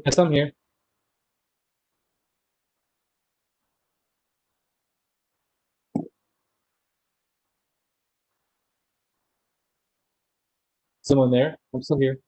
Yes, I'm here. Someone there? I'm still here.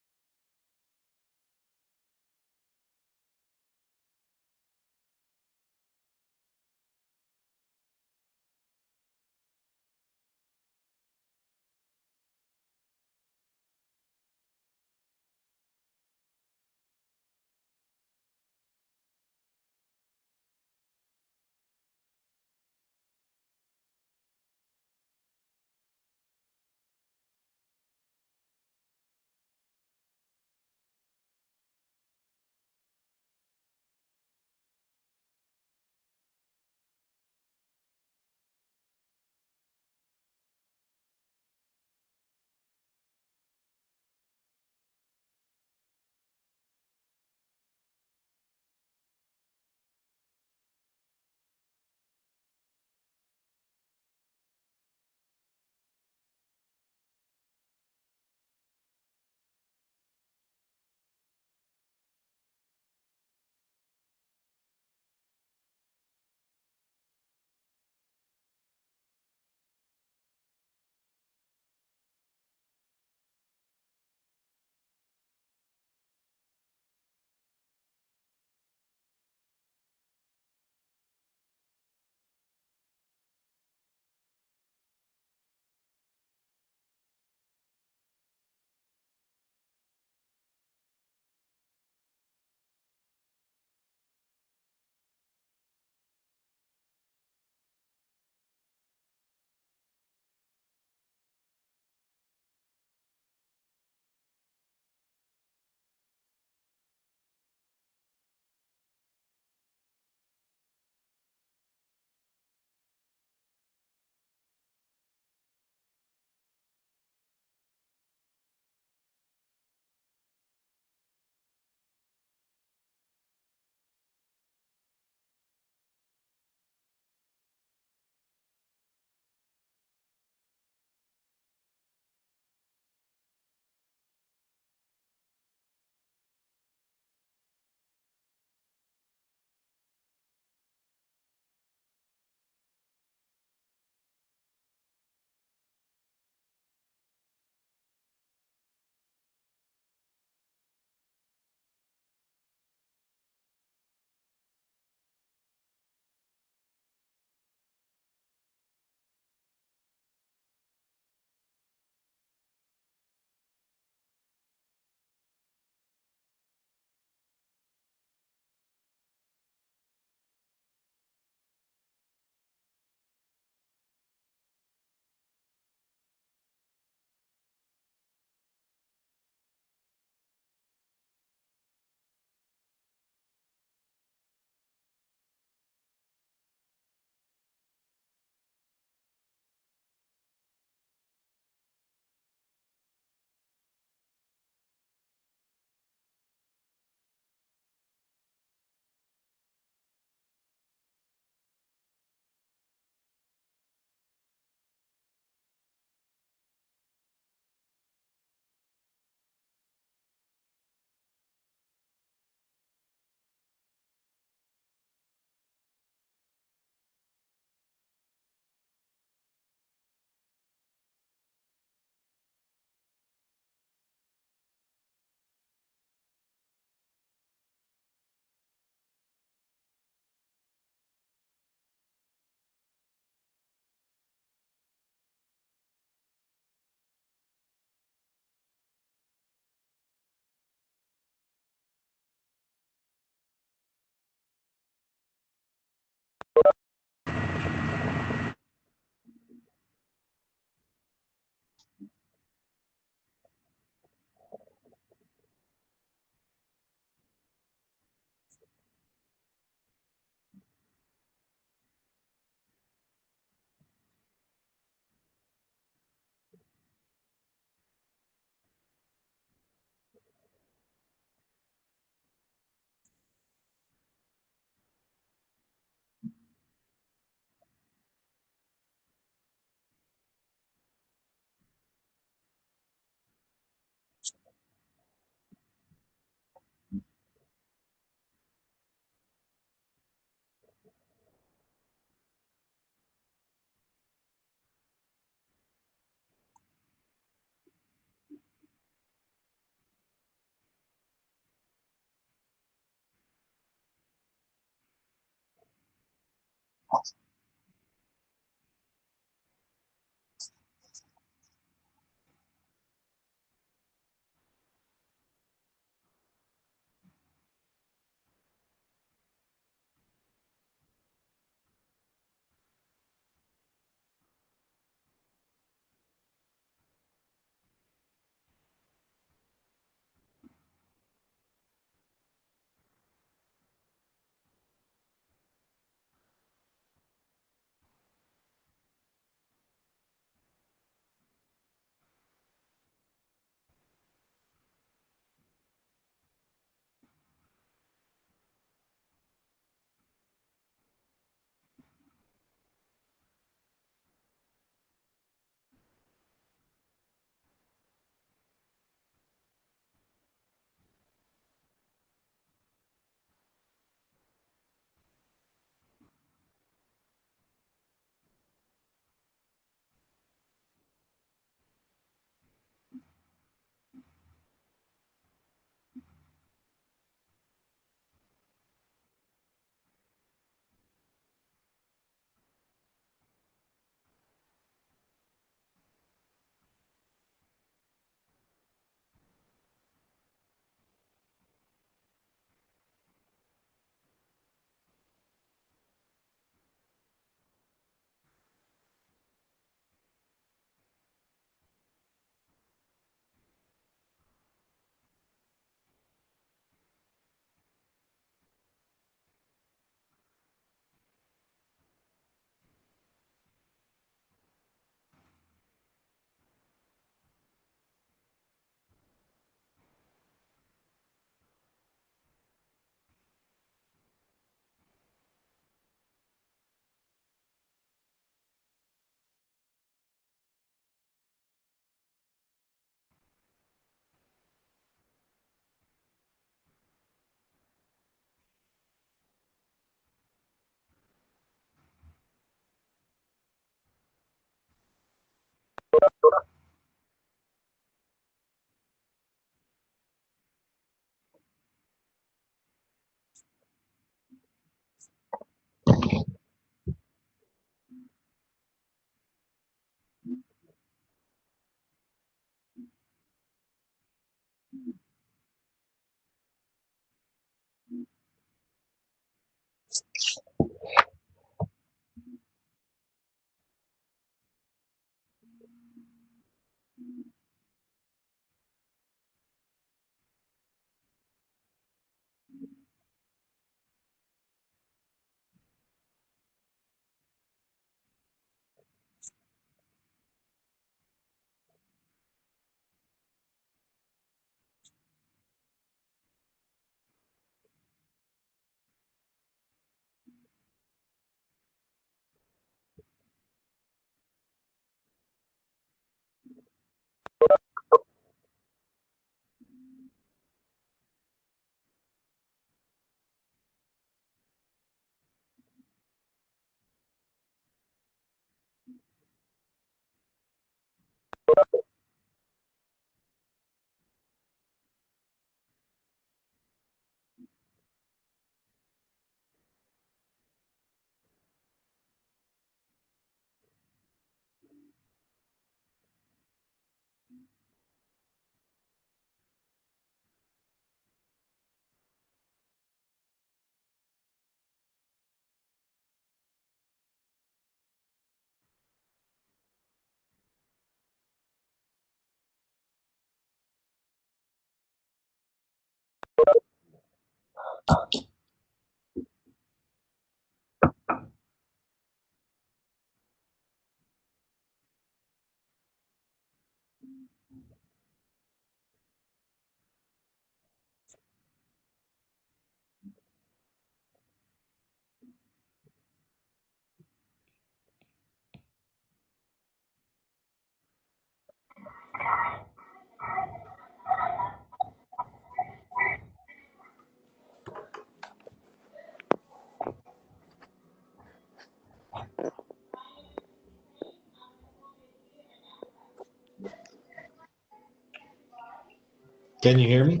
Can you hear me?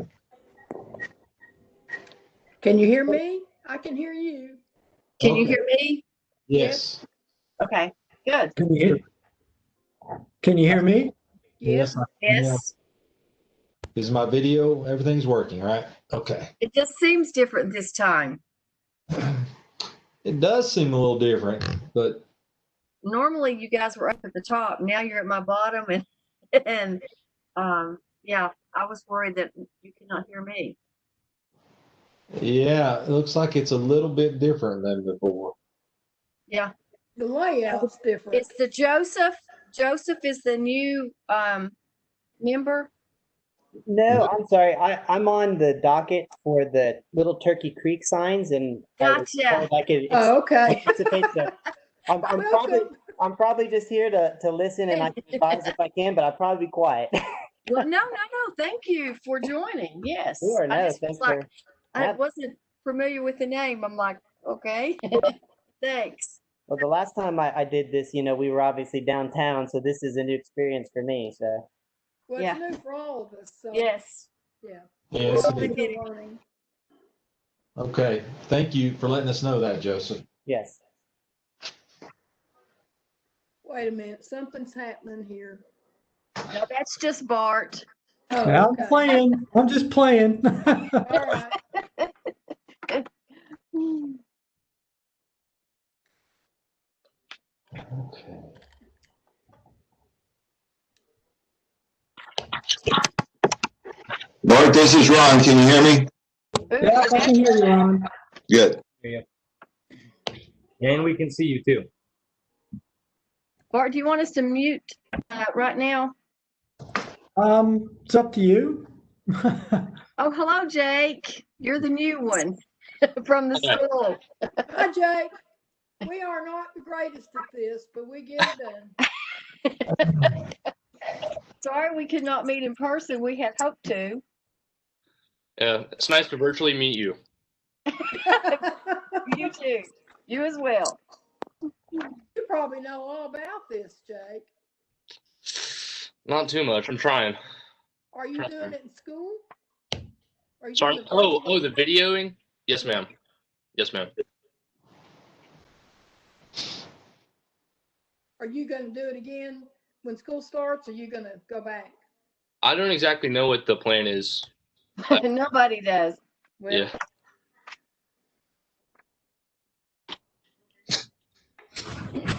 Can you hear me? I can hear you. Can you Okay. hear me? Yes. Okay, good. Can you hear me? Yes. Yes. Is my video, everything's working, right? Okay. It just seems different this time. It does seem a little different, but Normally you guys were up at the top. Now you're at my bottom and yeah, I was worried that you could not hear me. yeah, it looks like it's a little bit different than before. Yeah. The layout's different. It's the Joseph. Joseph is the new member. No, I'm sorry. I'm on the docket for the Little Turkey Creek signs, and I was Gotcha. told I could Oh, okay. participate. So I'm probably just here to listen, and I can advise if I can, but I'll probably be quiet. Well, no. Thank you for joining. Yes. Sure, no, I just thanks was like, for. I wasn't familiar with the name. I'm like, okay. Thanks. Well, the last time I did this, we were obviously downtown, so this is a new experience for me. So. Well, Yeah. it's new for all of us. So, Yes. yeah. Yes. Well, it is. it is. Learning. Okay. Thank you for letting us know that, Joseph. Yes. Wait a minute. Something's happening here. No, that's just Bart. Oh, Now okay. I'm playing. I'm just playing. All right. Okay. Bart, this is Ron. Can you hear me? Yeah, I can hear you, Ron. Good. And we can see you too. Bart, do you want us to mute right now? It's up to you. Oh, hello, Jake. You're the new one from the school. Hi, Jake. We are not the greatest at this, but we get it done. Sorry we could not meet in person. We had hoped to. Yeah, it's nice to virtually meet you. You too. You as well. You probably know all about this, Jake. Not too much. I'm trying. Are you doing it in school? Are you Sorry. doing Oh, the videoing? Yes, ma'am. Yes, ma'am. Are you going to do it again when school starts? Or are you going to go back? I don't exactly know what the plan is. Nobody does. Well, Yeah.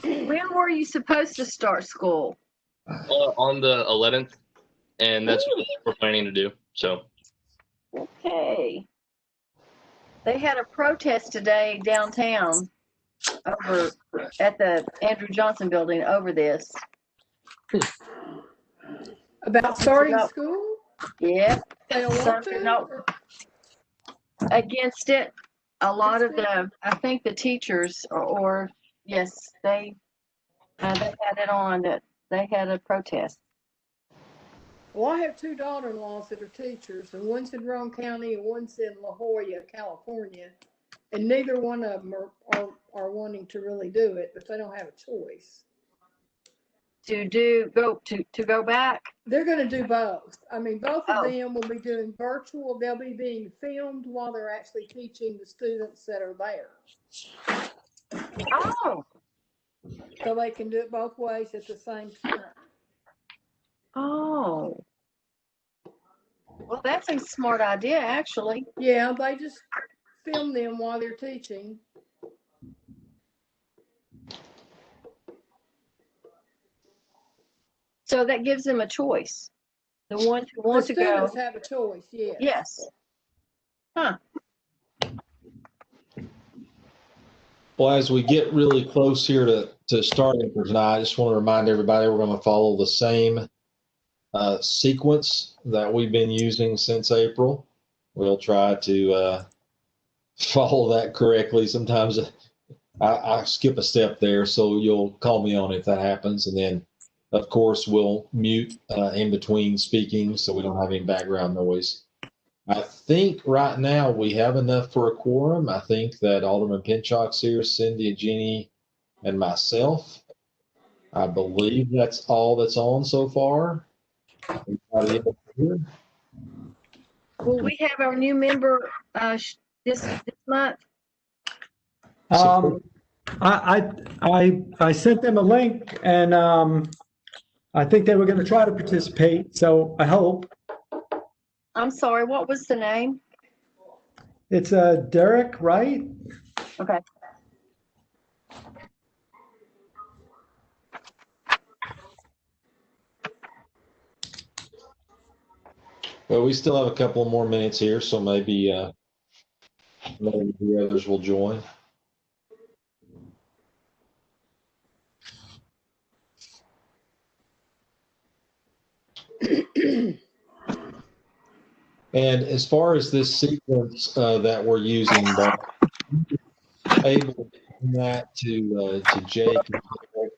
When were you supposed to start school? On the 11th, and that's what we're planning to do. So. Okay. They had a protest today downtown over at the Andrew Johnson building over this. about starting No. school? Yeah. They don't want Something to? no. Or- Against it. A lot of I think the teachers or yes, they had it on that they had a protest. Well, I have two daughter-in-laws that are teachers, and one's in Roane County and one's in La Jolla, California. And neither one of them are wanting to really do it, but they don't have a choice. To go back. They're going to do both. I mean, both of Oh. them will be doing virtual. They'll be being filmed while they're actually teaching the students that are there. Oh. So they can do it both ways at the same time. Oh. Well, that's a smart idea, actually. Yeah, they just film them while they're teaching. So that gives them a choice. The ones who want The to go. students have a choice, yes. Yes. Huh. Well, as we get really close here to starting for tonight, I just want to remind everybody we're going to follow the same sequence that we've been using since April. We'll try to follow that correctly. Sometimes I skip a step there, so you'll call me on it if that happens. And then, of course, we'll mute in between speaking so we don't have any background noise. I think right now we have enough for a quorum. I think that Alderman Pinchot's here, Cindy, Jeannie, and myself. I believe that's all that's on so far. Anybody else here? Will we have our new member this month? I sent them a link and I think they were going to try to participate. So I hope I'm sorry, what was the name? it's Derek, right? Okay. Well, we still have a couple more minutes here, so maybe the others will join. And as far as this sequence that we're using, Bob, able to bring that to Jake,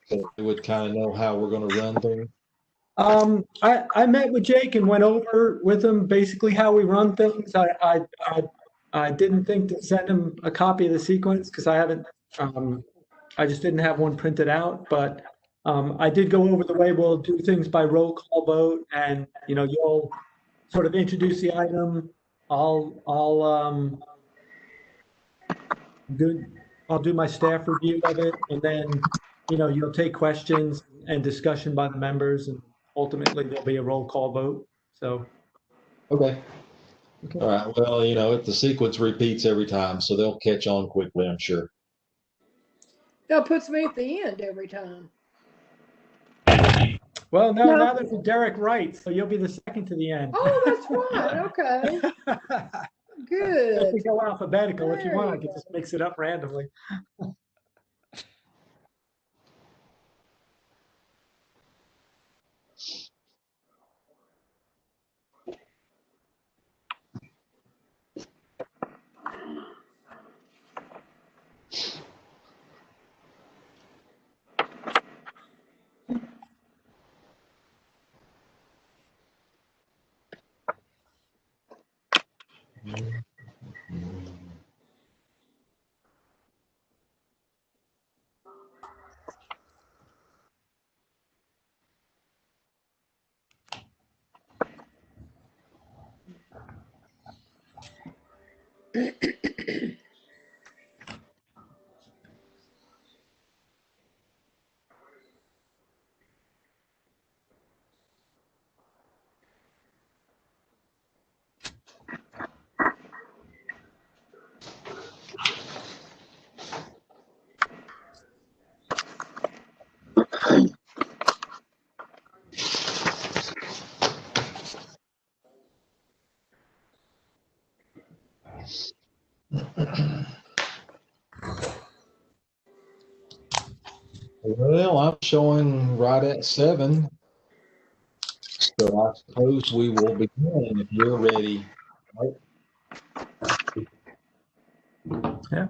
so they would kind of know how we're going to run things. I met with Jake and went over with him basically how we run things. I didn't think to send him a copy of the sequence because I haven't. I just didn't have one printed out, but I did go over the way we'll do things by roll call vote, and you'll sort of introduce the item. I'll do my staff review of it, and then you'll take questions and discussion by the members, and ultimately there'll be a roll call vote. So Okay. All right. Well, the sequence repeats every time, so they'll catch on quickly, I'm sure. That puts me at the end every time. Well, no, now there's a Derek Wright, so you'll be the second to the end. Oh, that's right. Okay. Good. If we go alphabetical, if you There want, I you can just mix it up randomly. Well, I'm showing right at 7. So I suppose we will begin if you're ready. Right? Yeah.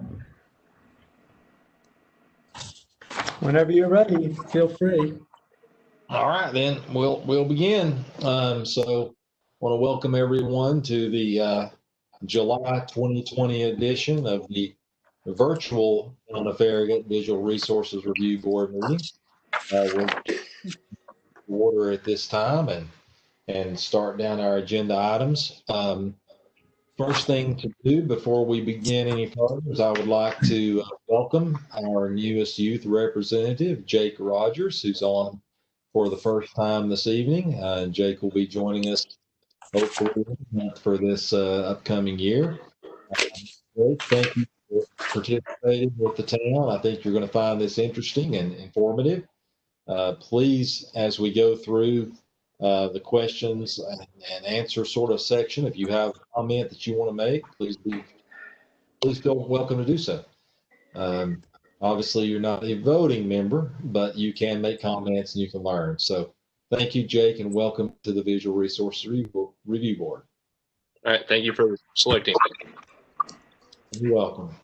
Whenever you're ready, feel free. All right, then we'll begin. So I want to welcome everyone to the July 2020 edition of the virtual Farragut Visual Resources Review Board meeting. We'll order at this time and start down our agenda items. First thing to do before we begin any further is I would like to welcome our newest youth representative, Jake Rogers, who's on for the first time this evening. Jake will be joining us hopefully for this upcoming year. Jake, thank you for participating with the town. I think you're going to find this interesting and informative. Please, as we go through the questions and answer sort of section, if you have a comment that you want to make, please feel welcome to do so. Obviously, you're not a voting member, but you can make comments and you can learn. So thank you, Jake, and welcome to the Visual Resources Review Board. All right. Thank you for selecting me. You're welcome.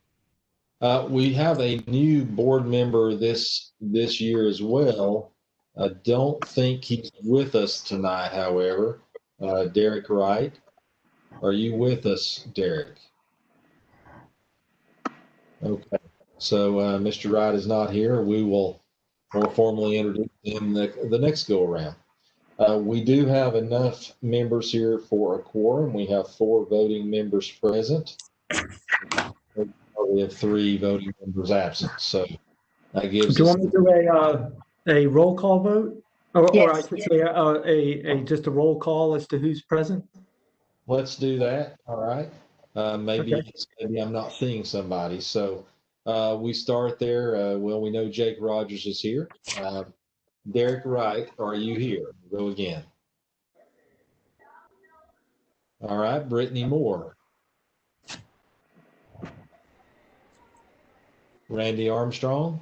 We have a new board member this year as well. I don't think he's with us tonight, however. Derek Wright. Are you with us, Derek? Okay. So Mr. Wright is not here. We will more formally introduce him the next go around. We do have enough members here for a quorum. We have 4 voting members present. We have 3 voting members absent. So That gives Do you us, want me to do a roll call vote? Or I Yes. should say just a roll call as to who's present? let's do that. All right. Maybe I'm not seeing somebody. So we start there. Well, we know Jake Rogers is here. Derek Wright, are you here? Go again. All right. Brittany Moore. Randy Armstrong.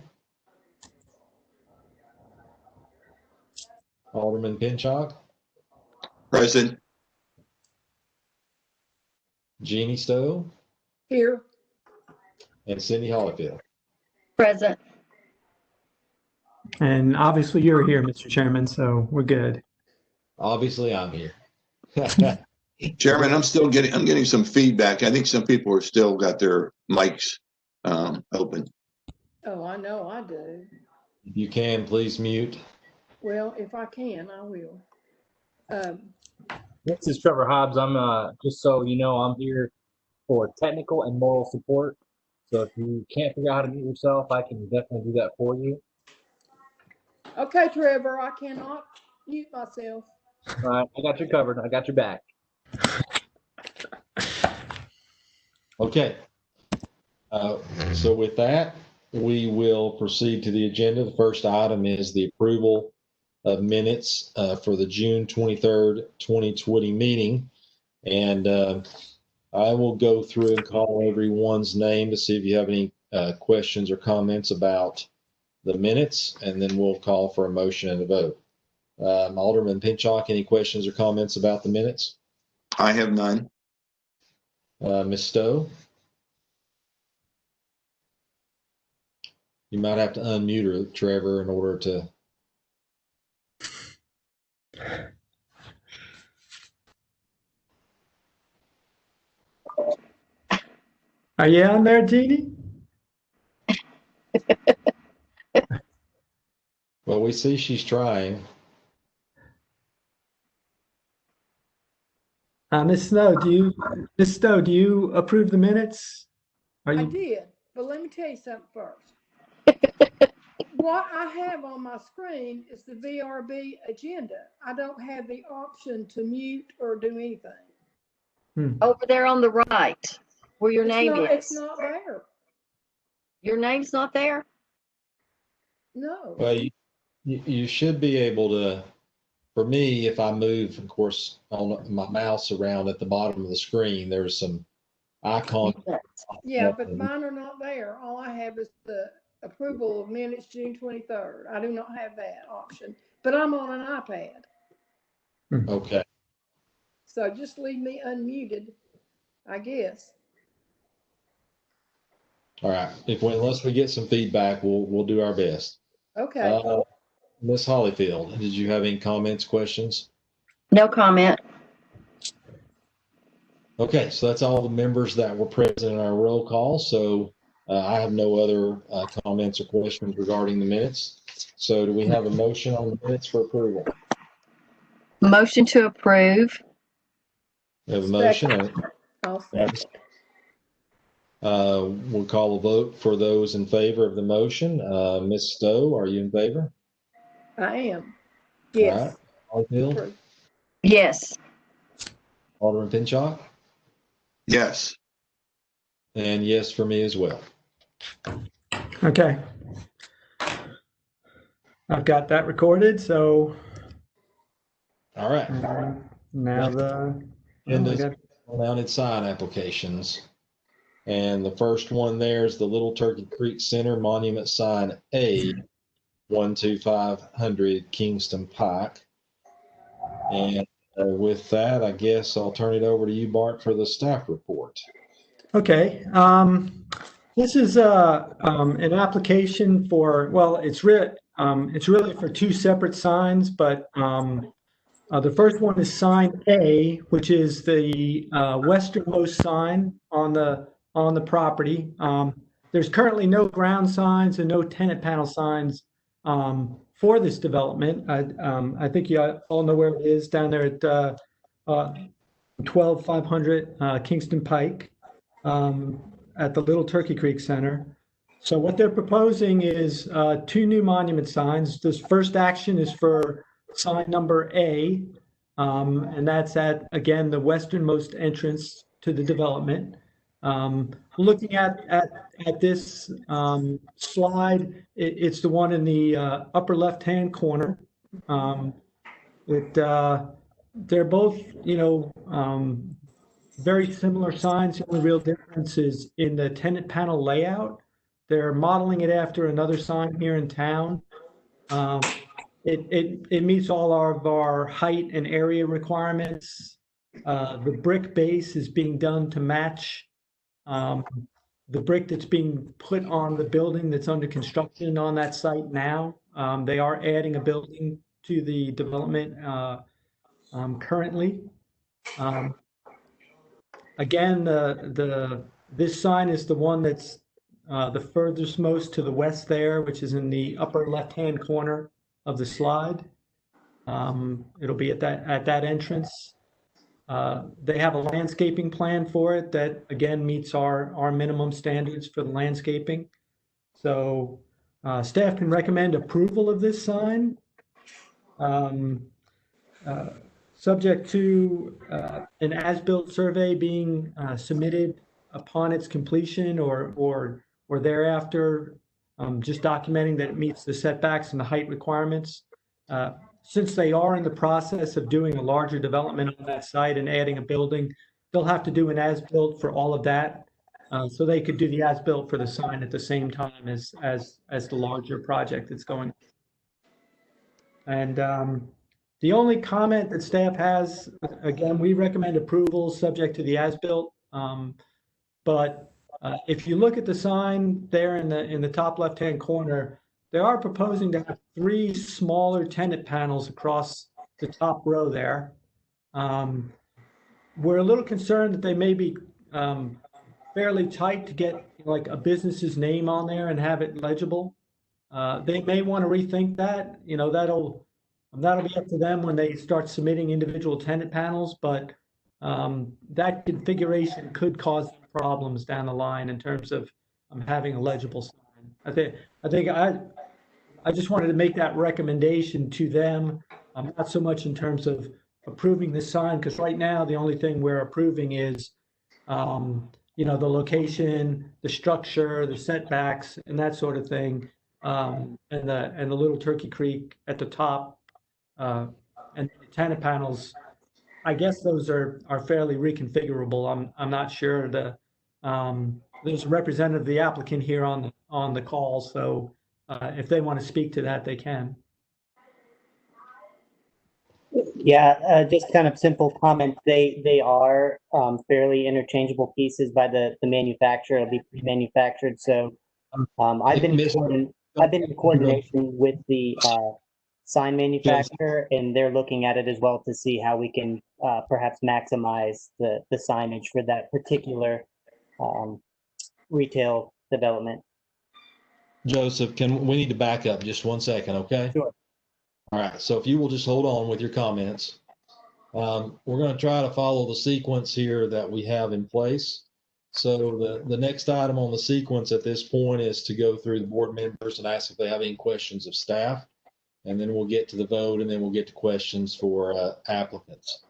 Alderman Pinchot. Present. Jeannie Stowe. Here, And Cindy Hollifield. Present. And obviously you're here, Mr. Chairman, so we're good. Obviously, I'm here. Chairman, I'm getting some feedback. I think some people are still got their mics open. oh, I know I do. If you can, please mute. Well, if I can, I will. This is Trevor Hobbs. I'm just so you know, I'm here for technical and moral support. So if you can't figure out how to mute yourself, I can definitely do that for you. Okay, Trevor, I cannot mute myself. All right, I got you covered. I got your back. Okay. So with that, we will proceed to the agenda. The first item is the approval of minutes for the June 23rd, 2020 meeting. And I will go through and call everyone's name to see if you have any questions or comments about the minutes, and then we'll call for a motion and a vote. Alderman Pinchot, any questions or comments about the minutes? I have none. Ms. Stowe? You might have to unmute her, Trevor, in order to. Are you on there, Jeannie? Well, we see she's trying. Ms. Stowe, do you approve the minutes? Are I you? did, but let me tell you something first. What I have on my screen is the VRB agenda. I don't have the option to mute or do anything. Over there on the right, where your name It's is. not there. Your name's not there? No. Well, you should be able to, for me, if I move, of course, on my mouse around at the bottom of the screen, there's some icons. Yeah, but mine are not there. All I have is the approval of minutes June 23rd. I do not have that option, but I'm on an iPad. Okay. So just leave me unmuted, I guess. All right. Unless we get some feedback, we'll do our best. Okay. Ms. Hollifield, did you have any comments, questions? No comment. Okay, so that's all the members that were present in our roll call. So I have no other comments or questions regarding the minutes. So do we have a motion on the minutes for approval? Motion to approve. We have a motion. I'll second. We'll call a vote for those in favor of the motion. Ms. Stowe, are you in favor? I am. Yes. All right. Hollifield? Approve. Yes. Alderman Pinchot? Yes. And yes for me as well. Okay. I've got that recorded, so. All right. Now Mounted sign applications. And the first one there is the Little Turkey Creek Center Monument Sign A, 12500 Kingston Pike. And with that, I guess I'll turn it over to you, Bart, for the staff report. Okay. This is an application for, well, it's really for two separate signs, but the first one is sign A, which is the westernmost sign on the property. There's currently no ground signs and no tenant panel signs for this development. I think you all know where it is, down there at 12500 Kingston Pike at the Little Turkey Creek Center. So what they're proposing is 2 new monument signs. This first action is for sign number A, and that's at, again, the westernmost entrance to the development. Looking at this slide, it's the one in the upper left-hand corner. They're both, very similar signs. The only real difference is in the tenant panel layout. They're modeling it after another sign here in town. It meets all of our height and area requirements. The brick base is being done to match the brick that's being put on the building that's under construction on that site now. They are adding a building to the development currently. Again, this sign is the one that's the furthest most to the west there, which is in the upper left-hand corner of the slide. It'll be at that entrance. They have a landscaping plan for it that, again, meets our minimum standards for the landscaping. So staff can recommend approval of this sign, subject to an as-built survey being submitted upon its completion or thereafter, just documenting that it meets the setbacks and the height requirements. Since they are in the process of doing a larger development on that site and adding a building, they'll have to do an as-built for all of that. So they could do the as-built for the sign at the same time as the larger project that's going. And the only comment that staff has, again, we recommend approval subject to the as-built. But if you look at the sign there in the top left-hand corner, they are proposing to have 3 smaller tenant panels across the top row there. We're a little concerned that they may be fairly tight to get like a business's name on there and have it legible. They may want to rethink that. That'll be up to them when they start submitting individual tenant panels, but that configuration could cause problems down the line in terms of having a legible sign. I just wanted to make that recommendation to them, not so much in terms of approving the sign, because right now the only thing we're approving is, the location, the structure, the setbacks, and that sort of thing, and the little Turkey Creek at the top, and the tenant panels. I guess those are fairly reconfigurable. I'm not sure. There's a representative of the applicant here on the call, so if they want to speak to that, they can. Yeah, just kind of simple comment. They are fairly interchangeable pieces by the manufacturer. It'll be pre-manufactured. So I've been in coordination with the sign manufacturer, and they're looking at it as well to see how we can perhaps maximize the signage for that particular retail development. Joseph, we need to back up just 1 second, okay? Sure. All right, so if you will just hold on with your comments. We're going to try to follow the sequence here that we have in place. So the next item on the sequence at this point is to go through the board members and ask if they have any questions of staff. And then we'll get to the vote, and then we'll get to questions for applicants.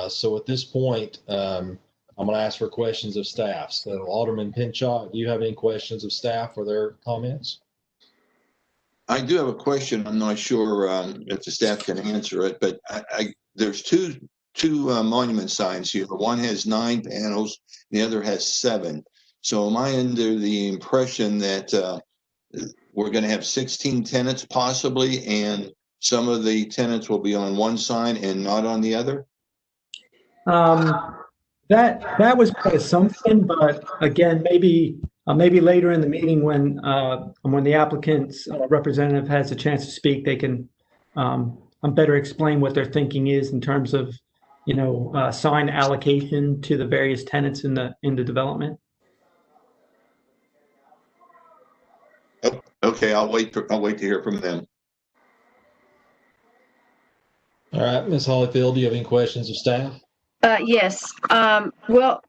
So at this point, I'm going to ask for questions of staff. So Alderman Pinchot, do you have any questions of staff or their comments? I do have a question. I'm not sure if the staff can answer it, but there's two monument signs here. One has 9 panels, the other has 7. So am I under the impression that we're going to have 16 tenants possibly, and some of the tenants will be on one sign and not on the other? That was my assumption, but again, maybe later in the meeting when the applicant's representative has a chance to speak, they can better explain what their thinking is in terms of sign allocation to the various tenants in the development. Okay, I'll wait to hear from them. All right, Ms. Hollyfield, do you have any questions of staff? Yes. Well,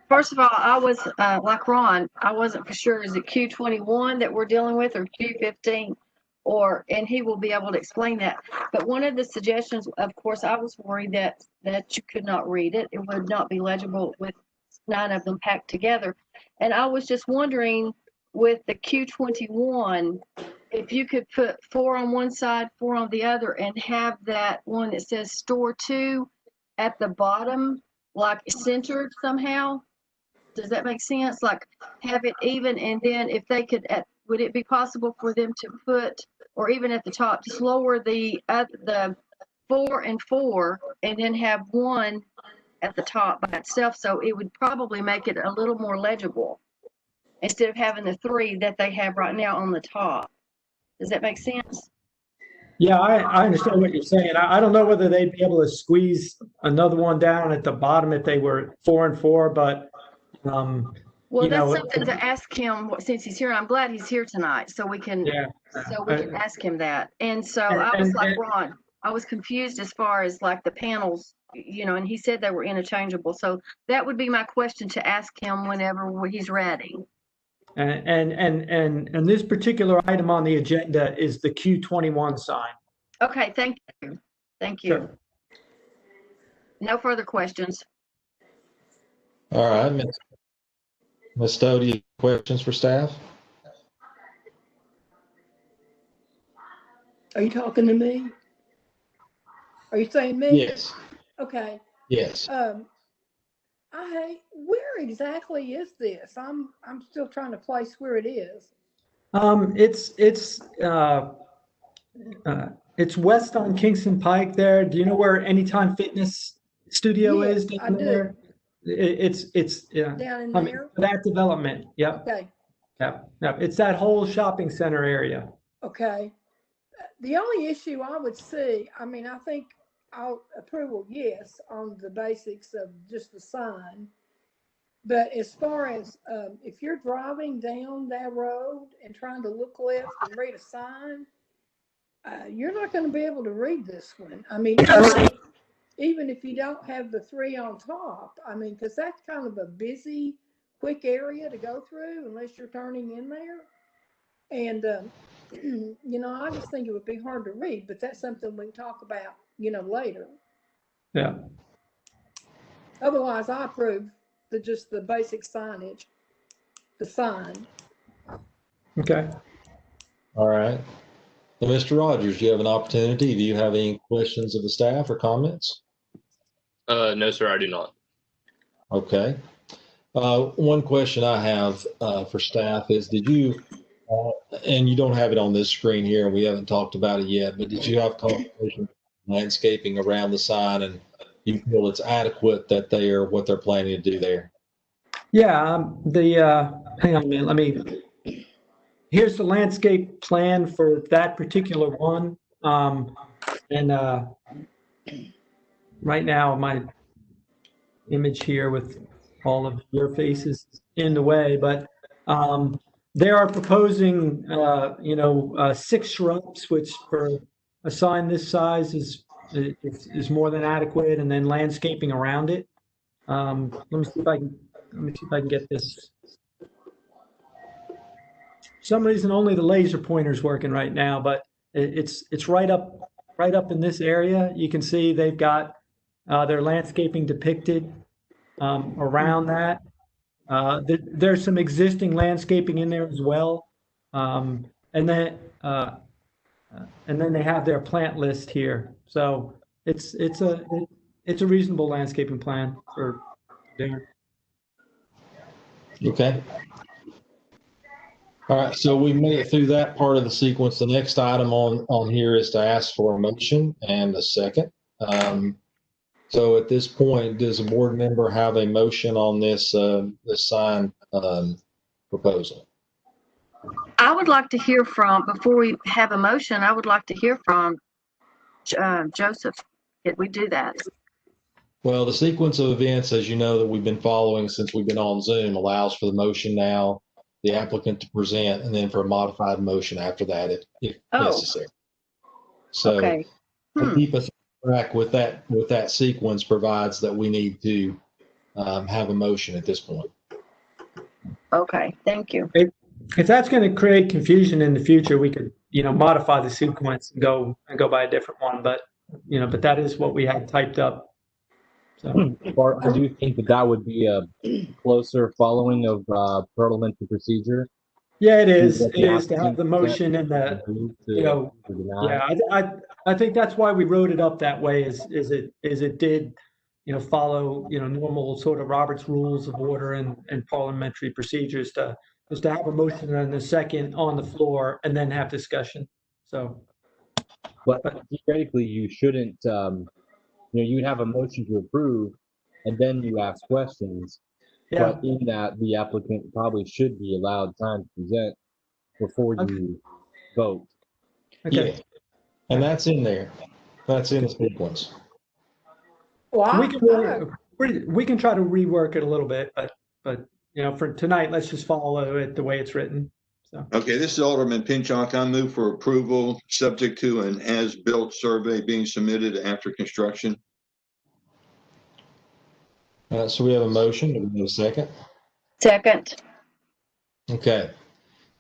First of all, I was, like Ron, I wasn't for sure, is it Q21 that we're dealing with or Q15? And he will be able to explain that. But one of the suggestions, of course, I was worried that you could not read it. It would not be legible with 9 of them packed together. And I was just wondering with the Q21, if you could put 4 on one side, 4 on the other, and have that one that says store 2 at the bottom, like centered somehow. Does that make sense? Like have it even, and then if they could, would it be possible for them to put, or even at the top, just lower the 4 and 4, and then have 1 at the top by itself, so it would probably make it a little more legible instead of having the 3 that they have right now on the top. Does that make sense? Yeah, I understand what you're saying. I don't know whether they'd be able to squeeze another one down at the bottom if they were 4 and 4, but well, you that's know, something to ask him since he's here. I'm glad he's here tonight, so we can ask him that. And so I was like Ron, I was confused as far as like the panels, and he said they were interchangeable. So that would be my question to ask him whenever he's ready. And this particular item on the agenda is the Q21 sign. Okay, thank you. Thank you. Sure. No further questions. All right, Ms. Stowe, do you have questions for staff? Are you talking to me? Are you saying me? Yes. Okay. Yes. Where exactly is this? I'm still trying to place where it is. It's west on Kingston Pike there. Do you know where Anytime Fitness Studio Yes, is down I do. there? It's Down in there? that development. Yep. Okay. Yep. It's that whole shopping center area. Okay. The only issue I would see, I think I'll approval, yes, on the basics of just the sign. But as far as if you're driving down that road and trying to look left and read a sign, you're not going to be able to read this one. Even if you don't have the 3 on top, because that's kind of a busy, quick area to go through unless you're turning in there. And, I just think it would be hard to read, but that's something we can talk about, later. Yeah. Otherwise, I approve just the basic signage, the sign. Okay. All right. Well, Mr. Rogers, you have an opportunity. Do you have any questions of the staff or comments? No, sir, I do not. Okay. One question I have for staff is, did you, and you don't have it on this screen here, and we haven't talked about it yet, but did you have conversation landscaping around the sign, and you feel it's adequate that they are what they're planning to do there? Yeah. Hang on a minute. Here's the landscape plan for that particular one. Right now, my image here with all of your faces in the way, but they are proposing, 6 shrubs, which for a sign this size is more than adequate, and then landscaping around it. Let me see if I can get this. For some reason, only the laser pointer's working right now, but it's right up in this area. You can see they've got their landscaping depicted around that. There's some existing landscaping in there as well, and then they have their plant list here. So it's a reasonable landscaping plan for there. Okay. All right, so we made it through that part of the sequence. The next item on here is to ask for a motion and a second. So at this point, does a board member have a motion on this sign proposal? I would like to hear from, before we have a motion, I would like to hear from Joseph. Did we do that? Well, the sequence of events, as you know, that we've been following since we've been on Zoom allows for the motion now, the applicant to present, and then for a modified motion after that if necessary. So okay. To keep us on track with that sequence provides that we need to have a motion at this point. Okay, thank you. If that's going to create confusion in the future, we could, modify the sequence and go by a different one. But, but that is what we had typed up. So, Or I do think that would be a closer following of parliamentary procedure. yeah, it is. What It the is to have the motion and the, to deny. yeah. I think that's why we wrote it up that way. Is it did, follow normal sort of Robert's Rules of Order and parliamentary procedures to have a motion and a second on the floor and then have discussion. So, But theoretically, you shouldn't. You'd have a motion to approve, and then you ask questions. yeah. But in that, the applicant probably should be allowed time to present before you vote. Okay. Yeah, and that's in there. That's in the sequence. Well, We can try to rework it a little bit, but for tonight, let's just follow it the way it's written. So, Okay, this is Alderman Pinchuk. I move for approval, subject to an as-built survey being submitted after construction. So we have a motion. Do we have a second? Second. Okay.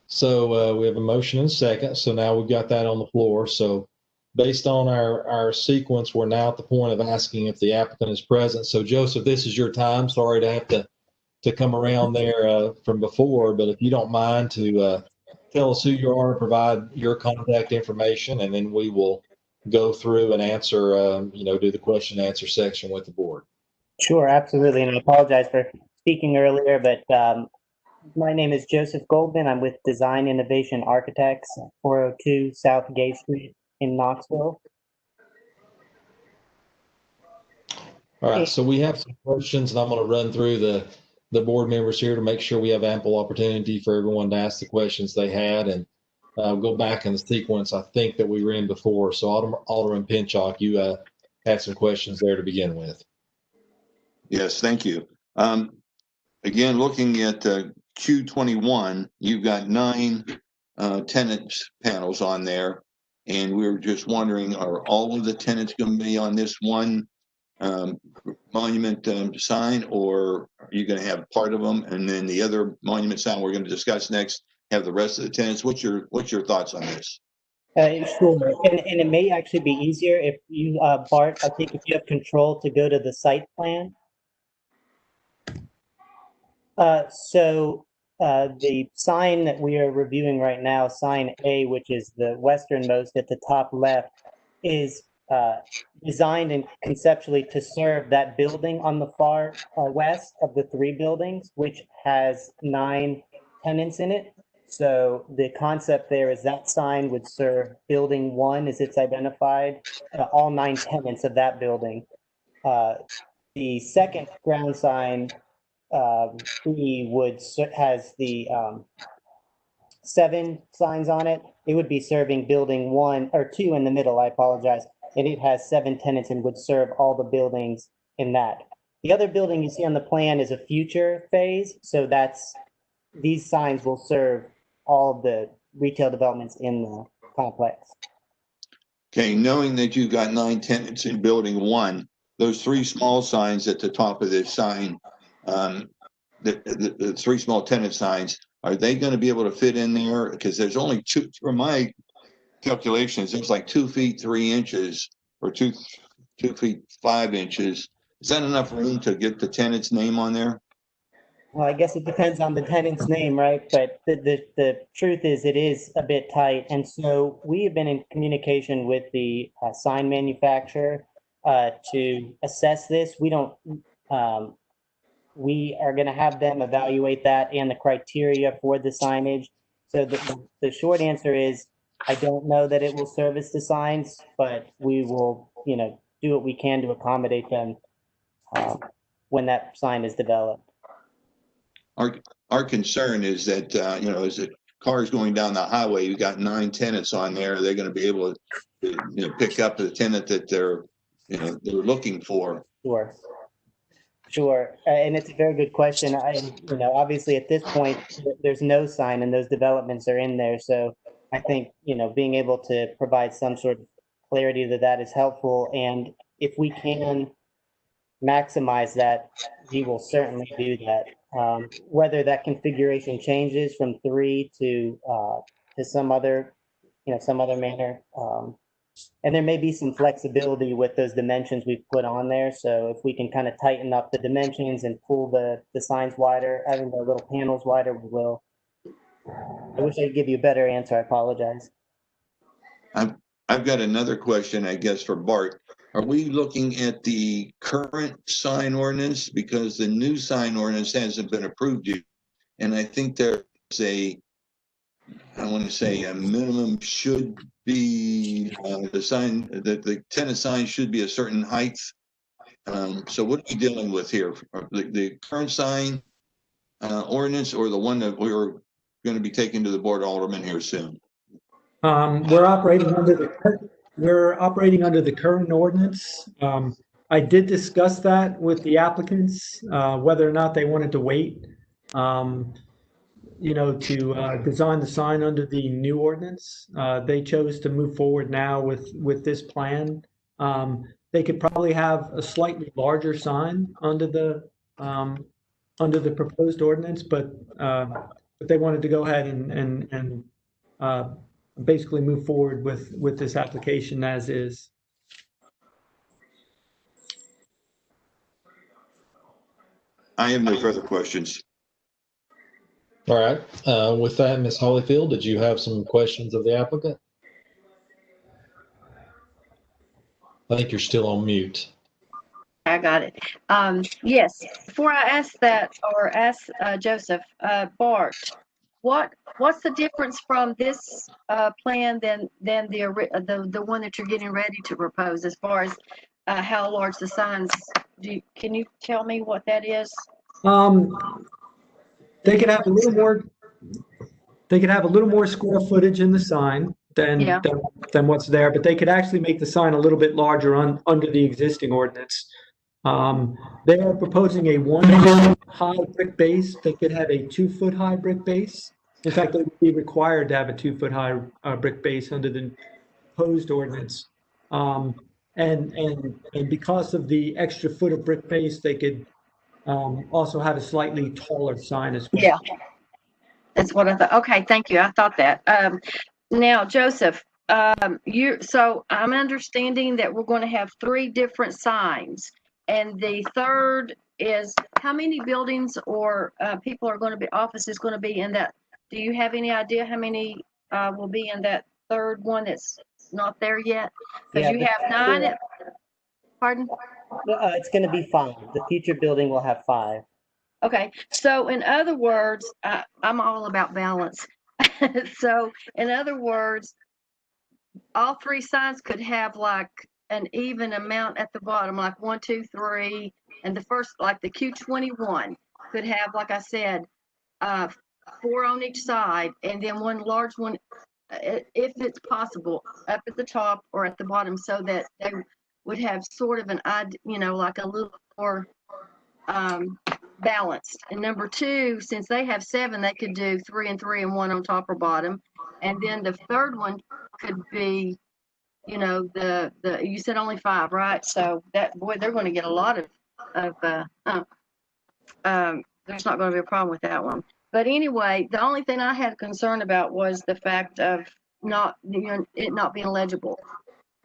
So we have a motion and a second. So now we've got that on the floor. So based on our sequence, we're now at the point of asking if the applicant is present. So Joseph, this is your time. Sorry to have to come around there from before, but if you don't mind to tell us who you are, provide your contact information, and then we will go through and answer, do the question and answer section with the board. Sure, absolutely. And I apologize for speaking earlier, but my name is Joseph Goldman. I'm with Design Innovation Architects, 402 South Gay Street in Knoxville. All right, so we have some questions, and I'm going to run through the board members here to make sure we have ample opportunity for everyone to ask the questions they had, and go back in the sequence I think that we were in before. So Alderman Pinchuk, you had some questions there to begin with. Yes, thank you. Again, looking at Q21, you've got 9 tenant panels on there, and we were just wondering, are all of the tenants going to be on this one monument sign, or are you going to have part of them, and then the other monument sign we're going to discuss next have the rest of the tenants? What's your thoughts on this? Sure, and it may actually be easier if you, Bart, I think if you have control to go to the site plan. So the sign that we are reviewing right now, sign A, which is the westernmost at the top left, is designed and conceptually to serve that building on the far west of the 3 buildings, which has 9 tenants in it. So the concept there is that sign would serve building 1 as it's identified, all 9 tenants of that building. The second ground sign, has the 7 signs on it. It would be serving building 1 or 2 in the middle, I apologize. And it has 7 tenants and would serve all the buildings in that. The other building you see on the plan is a future phase. So these signs will serve all the retail developments in the complex. Okay, knowing that you've got 9 tenants in building 1, those 3 small signs at the top of this sign, the 3 small tenant signs, are they going to be able to fit in there? Because there's only 2, from my calculations, it's like 2 feet 3 inches or 2 feet 5 inches. Is that enough room to get the tenant's name on there? Well, I guess it depends on the tenant's name, right? But the truth is it is a bit tight. And so we have been in communication with the sign manufacturer to assess this. We are going to have them evaluate that and the criteria for the signage. So the short answer is I don't know that it will service the signs, but we will, do what we can to accommodate them when that sign is developed. Our concern is that, as the cars going down the highway, you've got 9 tenants on there. They're going to be able to, pick up the tenant that they're looking for. Sure. And it's a very good question. Obviously at this point, there's no sign and those developments are in there. So I think, being able to provide some sort of clarity that is helpful. And if we can maximize that, we will certainly do that. Whether that configuration changes from 3 to some other, some other manner. And there may be some flexibility with those dimensions we've put on there. So if we can kind of tighten up the dimensions and pull the signs wider, having the little panels wider, we will. I wish I could give you a better answer. I apologize. I've got another question, I guess, for Bart. Are we looking at the current sign ordinance? Because the new sign ordinance hasn't been approved yet. And I think there's I want to say a minimum should be the sign, that the tenant sign should be a certain height. So what are we dealing with here? The current sign ordinance, or the one that we're going to be taking to the Board of Aldermen here soon? We're operating under the current ordinance. I did discuss that with the applicants, whether or not they wanted to wait, to design the sign under the new ordinance. They chose to move forward now with this plan. They could probably have a slightly larger sign under the proposed ordinance, but they wanted to go ahead and basically move forward with this application as is. I have no further questions. All right. With that, Ms. Holyfield, did you have some questions of the applicant? I think you're still on mute. I got it. Yes, before I ask that, or ask Joseph, Bart, what's the difference from this plan than the one that you're getting ready to propose, as far as how large the signs? Can you tell me what that is? They could have a little more. They could have a little more square footage in the sign than what's there, but they could actually make the sign a little bit larger under the existing ordinance. They are proposing a 1 foot high brick base. They could have a 2 foot high brick base. In fact, they would be required to have a 2 foot high brick base under the proposed ordinance. And because of the extra foot of brick base, they could also have a slightly taller sign as well. Yeah, that's what I thought. Okay, thank you. I thought that. Now, Joseph, so I'm understanding that we're going to have 3 different signs, and the third is how many buildings or people are going to be, offices going to be in that? Do you have any idea how many will be in that third one that's not there yet? Because you have 9. Pardon? It's going to be 5. The future building will have 5. Okay, so in other words, I'm all about balance. So in other words, all 3 signs could have like an even amount at the bottom, like 1, 2, 3, and the first, like the Q21 could have, like I said, 4 on each side, and then 1 large one, if it's possible, up at the top or at the bottom, so that they would have sort of an idea, like a little more balanced. And number 2, since they have 7, they could do 3 and 3 and 1 on top or bottom. And then the third one could be, the you said only 5, right? So that, boy, they're going to get a lot of there's not going to be a problem with that one. But anyway, the only thing I had concern about was the fact of it not being legible.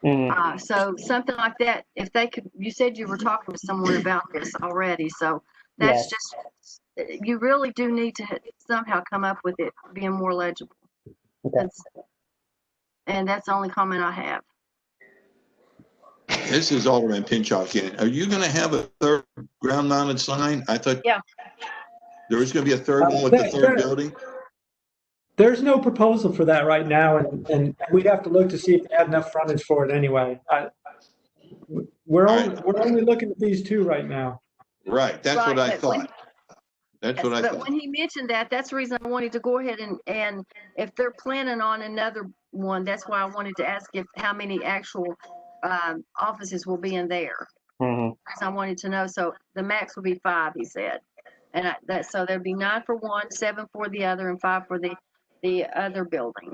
So something like that, if they could, you said you were talking to someone about this already, so that's just, you really do need to somehow come up with it being more legible. Okay. And that's the only comment I have. This is Alderman Pinchot again. Are you going to have a third ground mounted sign? I thought there was going to be a third one with the third building. There's no proposal for that right now, and we'd have to look to see if they have enough frontage for it anyway. We're only looking at these 2 right now. Right, that's what I thought. But when he mentioned that, that's the reason I wanted to go ahead and if they're planning on another one, that's why I wanted to ask how many actual offices will be in there. Because I wanted to know. So the max will be 5, he said, and so there'd be 9 for one, 7 for the other, and 5 for the other building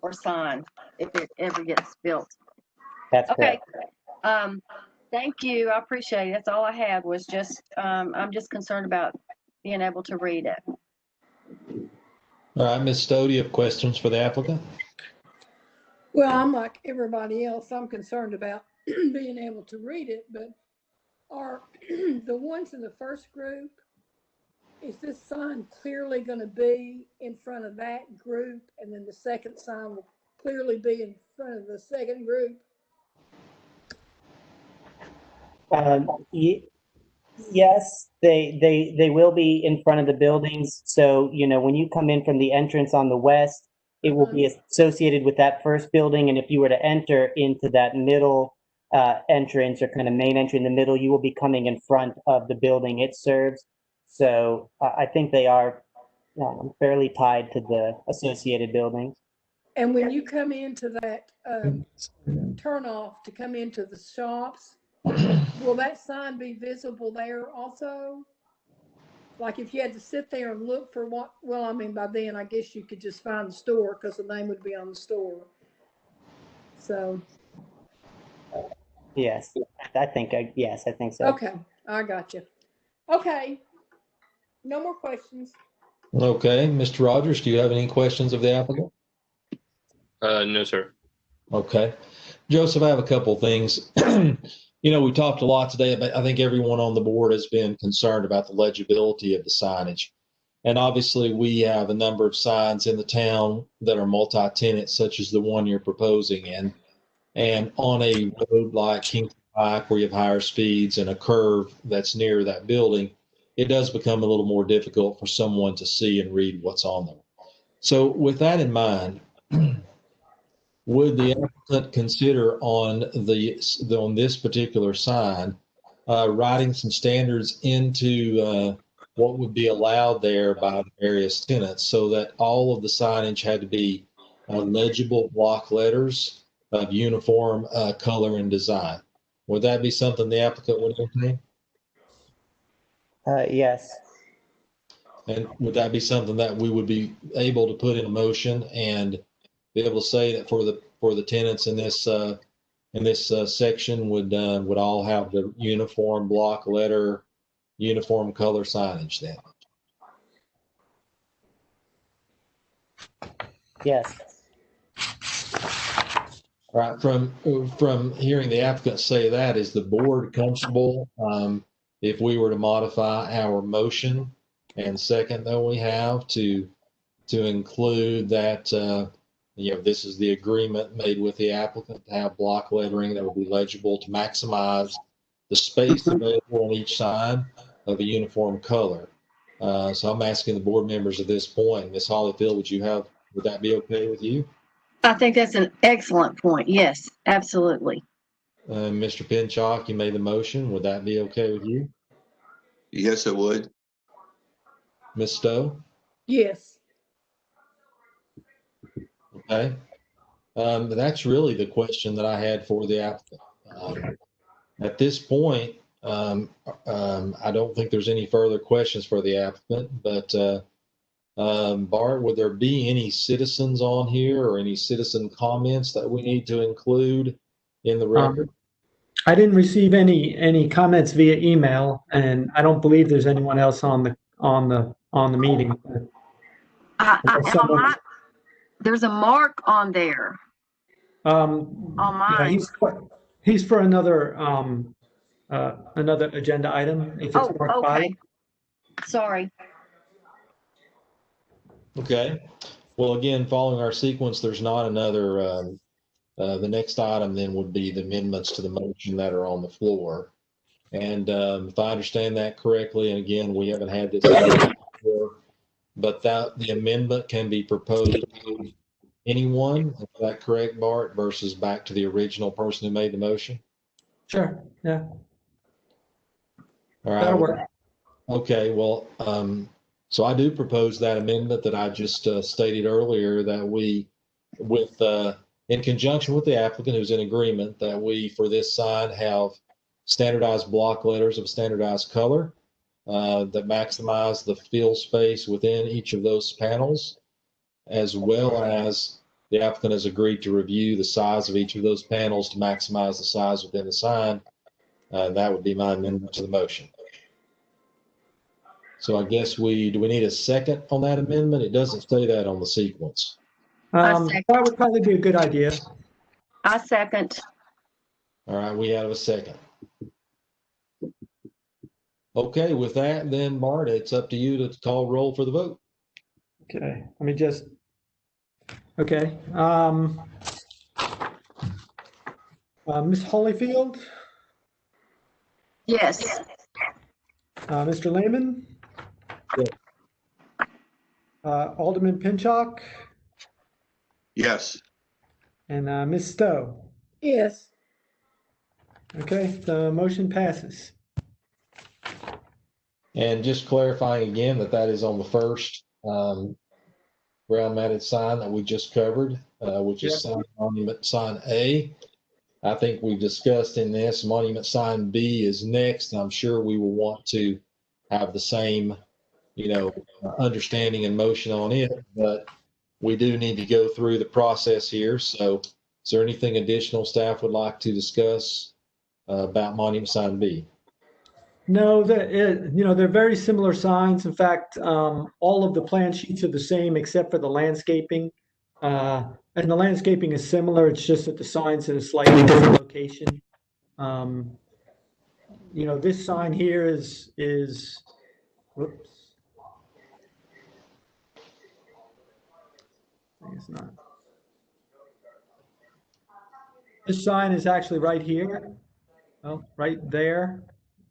or sign if it ever gets built. That's okay. Correct. Thank you. I appreciate it. That's all I had was just, I'm just concerned about being able to read it. All right, Ms. Stowe, do you have questions for the applicant? Well, I'm like everybody else. I'm concerned about being able to read it, but are the ones in the first group, is this sign clearly going to be in front of that group, and then the second sign will clearly be in front of the second group? Yes, they will be in front of the buildings. So, you know, when you come in from the entrance on the west, it will be associated with that first building. And if you were to enter into that middle entrance or kind of main entry in the middle, you will be coming in front of the building it serves. So I think they are fairly tied to the associated buildings. And when you come into that turnoff to come into the shops, will that sign be visible there also? Like if you had to sit there and look for what, well, I mean, by then I guess you could just find the store because the name would be on the store. So. Yes, I think so. Okay, I got you. Okay, no more questions. Okay, Mr. Rogers, do you have any questions of the applicant? No, sir. Okay. Joseph, I have a couple of things. You know, we talked a lot today about, I think everyone on the board has been concerned about the legibility of the signage. And obviously we have a number of signs in the town that are multi-tenant, such as the one you're proposing in. And on a road like King Pike, where you have higher speeds and a curve that's near that building, it does become a little more difficult for someone to see and read what's on there. So with that in mind, would the applicant consider on this particular sign writing some standards into what would be allowed there by the various tenants, so that all of the signage had to be legible block letters of uniform color and design? Would that be something the applicant would entertain? Yes. And would that be something that we would be able to put in a motion and be able to say that for the tenants in this section would all have the uniform block letter, uniform color signage then? Yes. All right. From hearing the applicant say that, is the board comfortable if we were to modify our motion and second that we have to include that this is the agreement made with the applicant to have block lettering that will be legible to maximize the space available on each side of a uniform color? So I'm asking the board members at this point, Ms. Hollyfield, would that be okay with you? I think that's an excellent point. Yes, absolutely. Mr. Pinchak, you made the motion. Would that be okay with you? Yes, it would. Ms. Stowe? Yes. Okay. That's really the question that I had for the applicant. At this point, I don't think there's any further questions for the applicant, but Bart, would there be any citizens on here or any citizen comments that we need to include in the record? I didn't receive any comments via email, and I don't believe there's anyone else on the meeting. There's a mark on there. On mine. Yeah, he's for another agenda item. If it's marked okay. Sorry. Okay. Well, again, following our sequence, there's not another. The next item then would be the amendments to the motion that are on the floor. And if I understand that correctly, and again, we haven't had this before, but the amendment can be proposed to anyone. Is that correct, Bart, versus back to the original person who made the motion? Sure. Yeah. All right. That'll work. Okay. Well, so I do propose that amendment that I just stated earlier, that we, in conjunction with the applicant who's in agreement, that we, for this sign, have standardized block letters of standardized color that maximize the fill space within each of those panels, as well as the applicant has agreed to review the size of each of those panels to maximize the size within the sign. That would be my amendment to the motion. So I guess do we need a second on that amendment? It doesn't say that on the sequence. second. That would probably be a good idea. I second. All right, we have a second. Okay, with that, then Marta, it's up to you to call roll for the vote. Okay, let me just, okay. Ms. Holyfield, Yes. Mr. Lehman? Yes. Alderman Pinchuk Yes. and Ms. Stowe. Yes, Okay, the motion passes. And just clarifying again that is on the first ground mounted sign that we just covered, which is monument sign A. I think we've discussed in this monument sign B is next. I'm sure we will want to have the same, understanding and motion on it, but we do need to go through the process here. So is there anything additional staff would like to discuss about monument sign B? No, they're very similar signs. In fact, all of the plan sheets are the same except for the landscaping. And the landscaping is similar. It's just that the sign's in a slightly different location. This sign here is whoops. It's not. This sign is actually right here. Oh, right there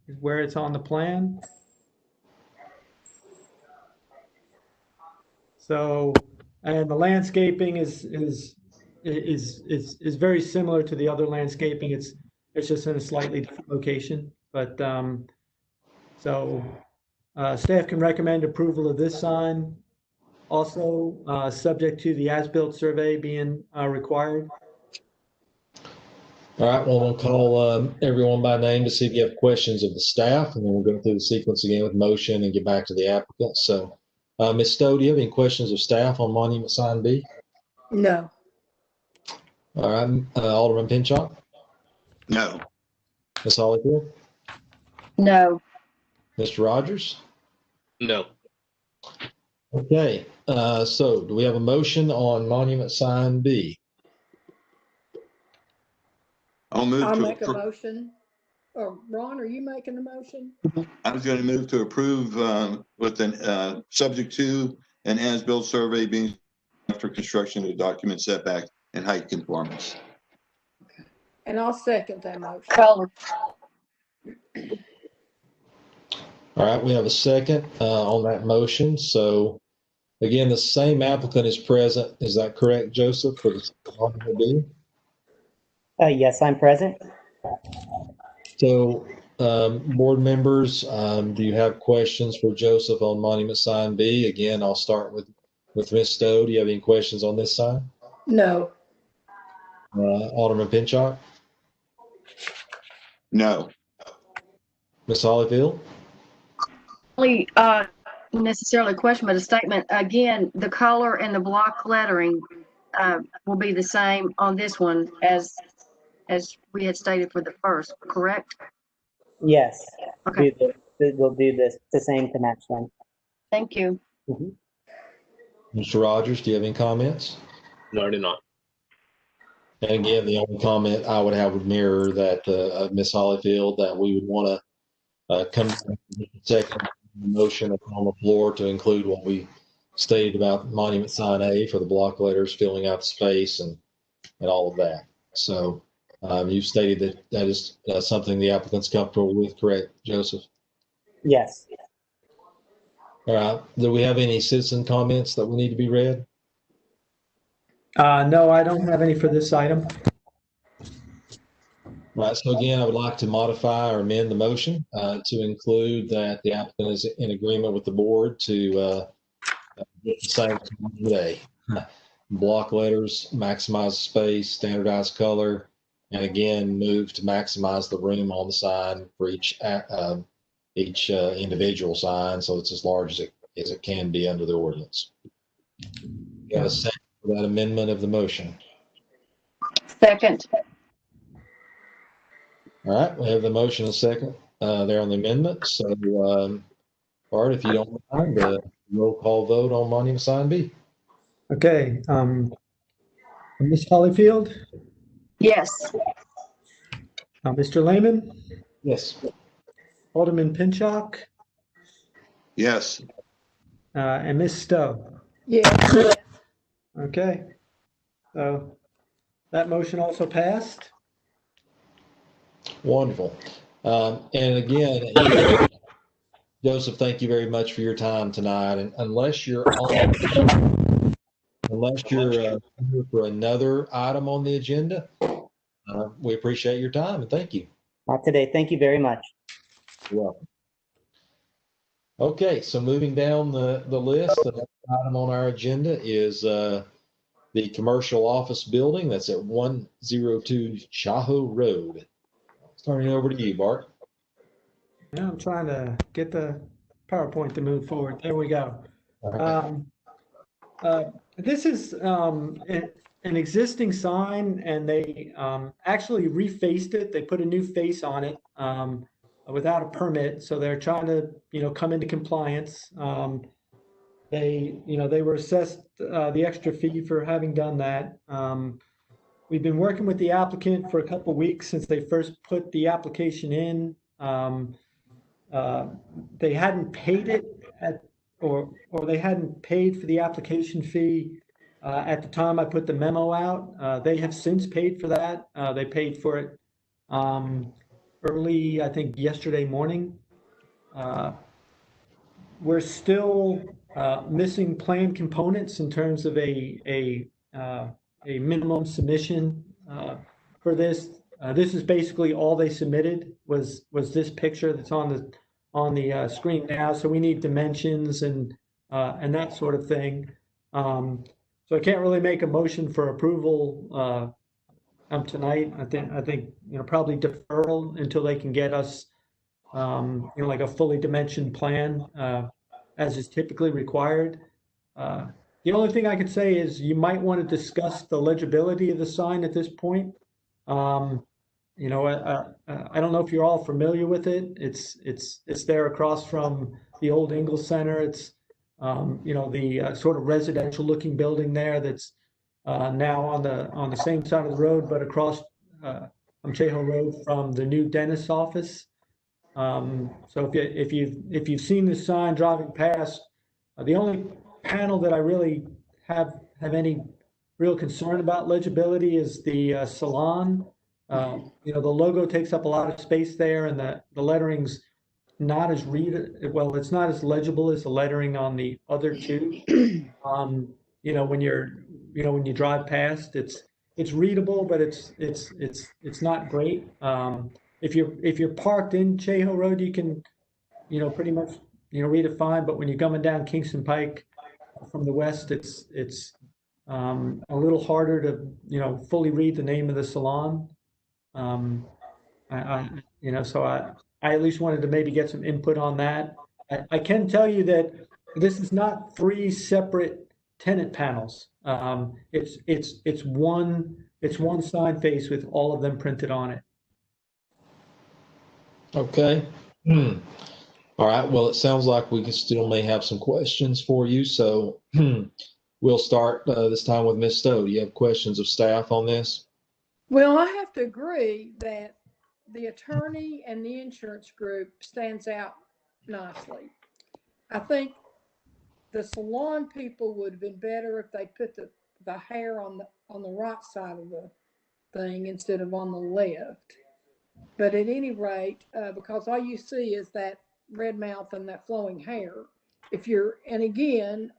is where it's on the plan. So, and the landscaping is very similar to the other landscaping. It's just in a slightly different location. But staff can recommend approval of this sign. Also, subject to the as-built survey being required. All right, well, we'll call everyone by name to see if you have questions of the staff, and then we'll go through the sequence again with motion and get back to the applicant. So, Ms. Stowe, do you have any questions of staff on monument sign B? no, All right, Alderman Pinchuk? No. Ms. Holyfield? No. Mr. Rogers? No. Okay, so do we have a motion on monument sign B? I'll make a motion. Or Ron, are you making the motion? I was going to move to approve with an subject to an as-built survey being after construction of the document setback and height conformance. And I'll second that motion. Color. All right, we have a second on that motion. So again, the same applicant is present. Is that correct, Joseph, for the monument B? Yes, I'm present. So, board members, do you have questions for Joseph on monument sign B? Again, I'll start with Ms. Stowe. Do you have any questions on this sign? No, Alderman Pinchuk? No. Ms. Holyfield? Only necessarily a question, but a statement. Again, the color and the block lettering will be the same on this one as we had stated for the first, correct? Yes. Okay. We'll do this the same to match them. Thank you. Mm-hmm. Mr. Rogers, do you have any comments? No, I do not. And again, the only comment I would have would mirror that Ms. Holyfield, that we would want to come to the second motion on the floor to include what we stated about monument sign A for the block letters, filling out the space and all of that. So you've stated that is something the applicant's comfortable with, correct, Joseph? Yes. All right. Do we have any citizen comments that will need to be read? No, I don't have any for this item. All right. So again, I would like to modify or amend the motion to include that the applicant is in agreement with the board to get the same today. Block letters, maximize space, standardized color, and again, move to maximize the room on the sign for each individual sign, so it's as large as it can be under the ordinance. You have a second for that amendment of the motion? Second. All All right, we have the motion and second there on the amendment. So, Bart, if you don't mind, roll call vote on monument sign B. Okay, Ms. Hollyfield, Yes. Mr. Lehman, Yes. Alderman Pinchuk, Yes. and Ms. Stowe. Yeah, Okay, so that motion also passed. Wonderful. And again, Joseph, thank you very much for your time tonight. And unless you're here for another item on the agenda, we appreciate your time and thank you. Not today. Thank you very much. You're welcome. Okay, so moving down the list, the next item on our agenda is the commercial office building that's at 102 Chaho Road. Turning it over to you, Bart. Yeah, I'm trying to get the PowerPoint to move forward. There we go. All right. This is an existing sign, and they actually refaced it. They put a new face on it without a permit, so they're trying to, come into compliance. They were assessed the extra fee for having done that. We've been working with the applicant for a couple of weeks since they first put the application in. They hadn't paid it or they hadn't paid for the application fee at the time I put the memo out. They have since paid for that. They paid for it early, I think, yesterday morning. We're still missing plan components in terms of a minimum submission for this. This is basically all they submitted was this picture that's on the screen now. So we need dimensions and that sort of thing. So I can't really make a motion for approval tonight. I think probably deferral until they can get us like a fully dimensioned plan as is typically required. The only thing I could say is you might want to discuss the legibility of the sign at this point. I don't know if you're all familiar with it. It's there across from the old Ingalls Center. It's the sort of residential looking building there that's now on the same side of the road, but across Cheho Road from the new dentist's office. So if you've seen this sign driving past, the only panel that I really have any real concern about legibility is the salon. The logo takes up a lot of space there, and the lettering's not as it's not as legible as the lettering on the other two. When you drive past, it's readable, but it's not great. If you're parked in Cheho Road, you can, pretty much, read it fine. But when you're coming down Kingston Pike from the west, it's a little harder to, fully read the name of the salon. So I at least wanted to maybe get some input on that. I can tell you that this is not 3 separate tenant panels. It's one sign face with all of them printed on it. Okay. All right. Well, it sounds like we still may have some questions for you. So we'll start this time with Ms. Stowe. Do you have questions of staff on this? well, I have to agree that the attorney and the insurance group stands out nicely. I think the salon people would have been better if they put the hair on the right side of the thing instead of on the left. But at any rate, because all you see is that red mouth and that flowing hair. If you're riding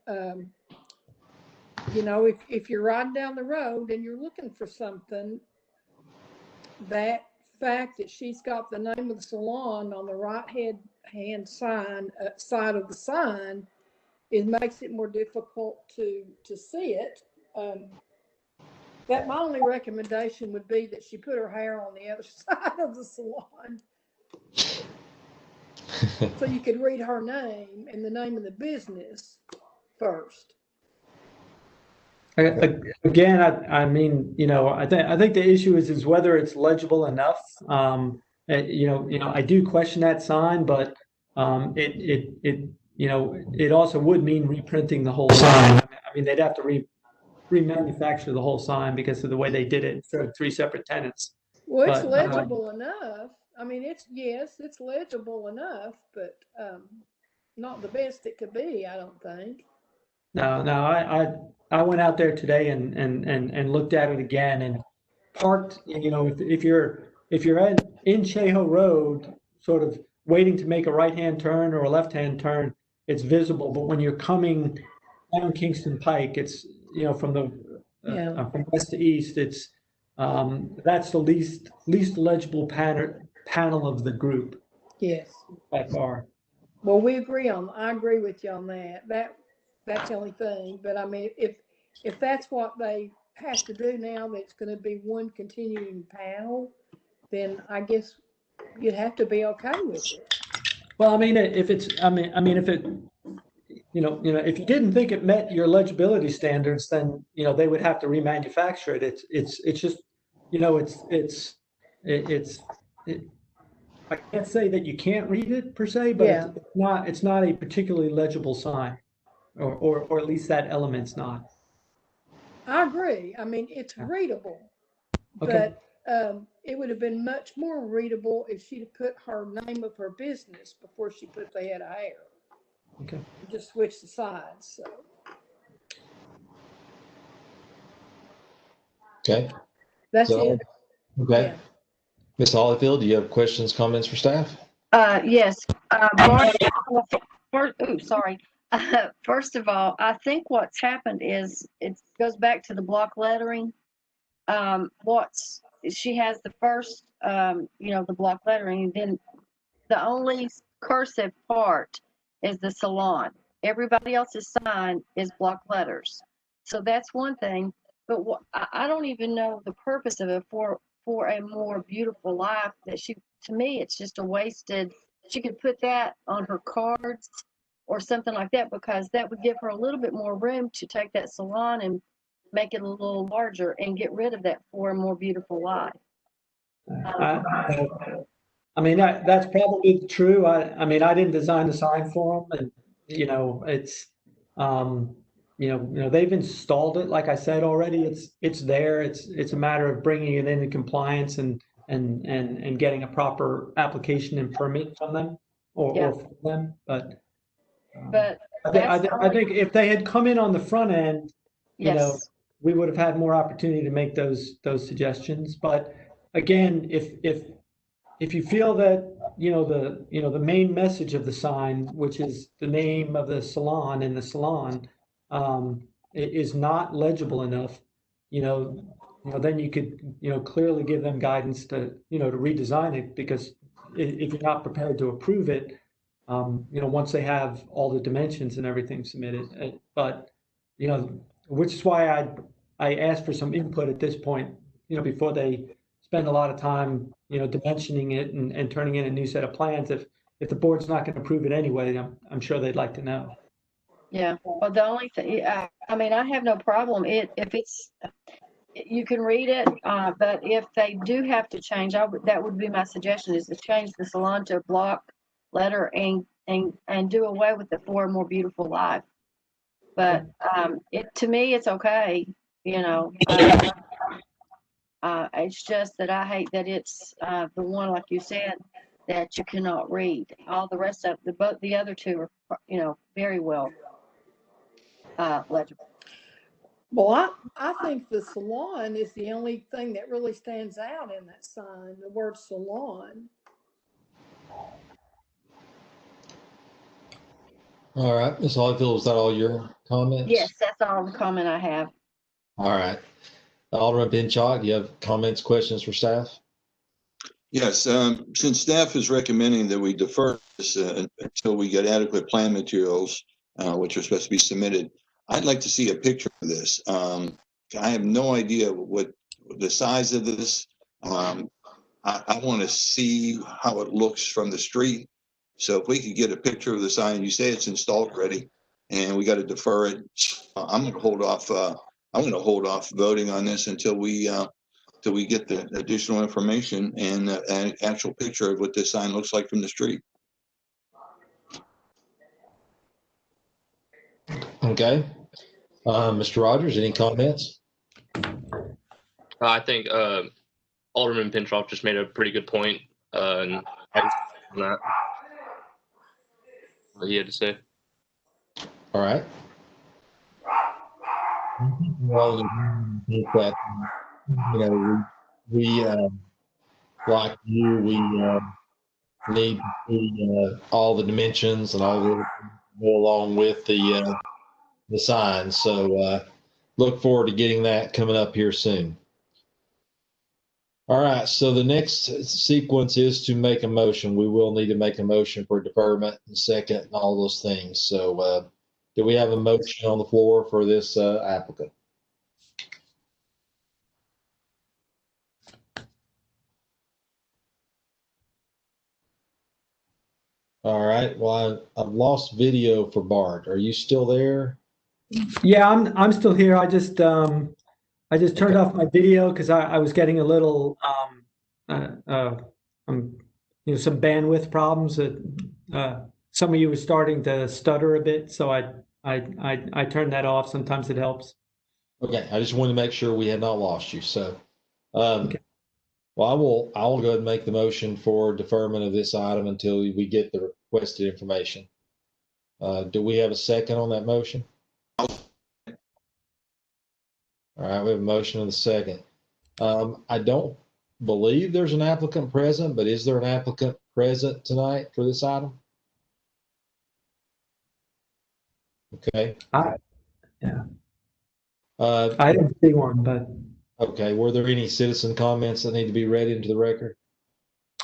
down the road and you're looking for something, that fact that she's got the name of the salon on the right hand side of the sign, it makes it more difficult to see it. That my only recommendation would be that she put her hair on the other side of the salon, so you could read her name and the name of the business first. Again, I think the issue is whether it's legible enough. And I do question that sign, but it also would mean reprinting the whole sign. I mean, they'd have to remanufacture the whole sign because of the way they did it. So 3 separate tenants. Well, it's But, legible enough. I mean, it's legible enough, but not the best it could be, I don't think. No, I went out there today and looked at it again and parked. If you're in Cheho Road, sort of waiting to make a right-hand turn or a left-hand turn, it's visible. But when you're coming down Kingston Pike, it's from the from west to east, it's that's the least legible panel of the group. Yes. By far. Well, I agree with you on that. That's the only thing. But I mean, if that's what they have to do now, that's going to be one continuing panel, then I guess you'd have to be okay with it. Well, I mean, if it's, if it, if you didn't think it met your legibility standards, then, they would have to remanufacture it. It's just, I can't say that you can't read it per se, but it's not a particularly legible sign, or at least that element's not. I agree. I mean, it's readable, Okay. but it would have been much more readable if she'd have put her name of her business before she put the head of hair. Okay. Just switch the sides. So. Okay. That's it. Okay. Yeah. Ms. Hollyfield, do you have questions, comments for staff? Yes. Sorry. First of all, I think what's happened is it goes back to the block lettering. She has the first, the block lettering, and then the only cursive part is the salon. Everybody else's sign is block letters. So that's one thing. But I don't even know the purpose of it for a more beautiful life. To me, it's just a wasted. She could put that on her cards or something like that, because that would give her a little bit more room to take that salon and make it a little larger and get rid of that for a more beautiful life. I mean, that's probably true. I mean, I didn't design the sign for them, and it's they've installed it. Like I said already, it's there. It's a matter of bringing it into compliance and getting a proper application and permit from them or from them. But I think if they had come in on the front end, we would have had more opportunity to make those suggestions. But again, if you feel that the main message of the sign, which is the name of the salon and the salon, is not legible enough, then you could clearly give them guidance to to redesign it, because if you're not prepared to approve it, once they have all the dimensions and everything submitted, but which is why I asked for some input at this point, before they spend a lot of time, dimensioning it and turning in a new set of plans. If the board's not going to approve it anyway, I'm sure they'd like to know. Yeah. Well, the only thing, I mean, I have no problem. If you can read it, but if they do have to change, that would be my suggestion, is to change the salon to a block letter and do away with the for a more beautiful life. But to me, it's okay. It's just that I hate that it's the one, like you said, that you cannot read. All the rest of the other two are, very well legible. Well, I think the salon is the only thing that really stands out in that sign, the word salon. All right, Ms. Hollyfield, was that all your comments? Yes, that's all the comment I have. All right. Alderman Pinchot, do you have comments, questions for staff? Yes, since staff is recommending that we defer this until we get adequate plan materials, which are supposed to be submitted, I'd like to see a picture of this. I have no idea what the size of this. I want to see how it looks from the street. So if we could get a picture of the sign, you say it's installed already, and we got to defer it. I'm going to hold off. I'm going to hold off voting on this until we till we get the additional information and an actual picture of what this sign looks like from the street. Okay. Mr. Rogers, any comments? I think Alderman Pintroff just made a pretty good point, and I on that what he had to say. All right. Well, I think that, you know, we like you, we need to see all the dimensions and all the go along with the signs. So look forward to getting that coming up here soon. All right, so the next sequence is to make a motion. We will need to make a motion for deferment and second and all those things. So do we have a motion on the floor for this applicant? All right, well, I've lost video for Bart. Are you still there? Yeah, I'm still here. I just turned off my video because I was getting a little some bandwidth problems that some of you were starting to stutter a bit, so I turned that off. Sometimes it helps. Okay, I just wanted to make sure we had not lost you. So, okay. Well, I will go ahead and make the motion for deferment of this item until we get the requested information. Do we have a second on that motion? All right, we have a motion and a second. I don't believe there's an applicant present, but is there an applicant present tonight for this item? Okay. Yeah. I didn't see one, but. Okay, were there any citizen comments that need to be read into the record?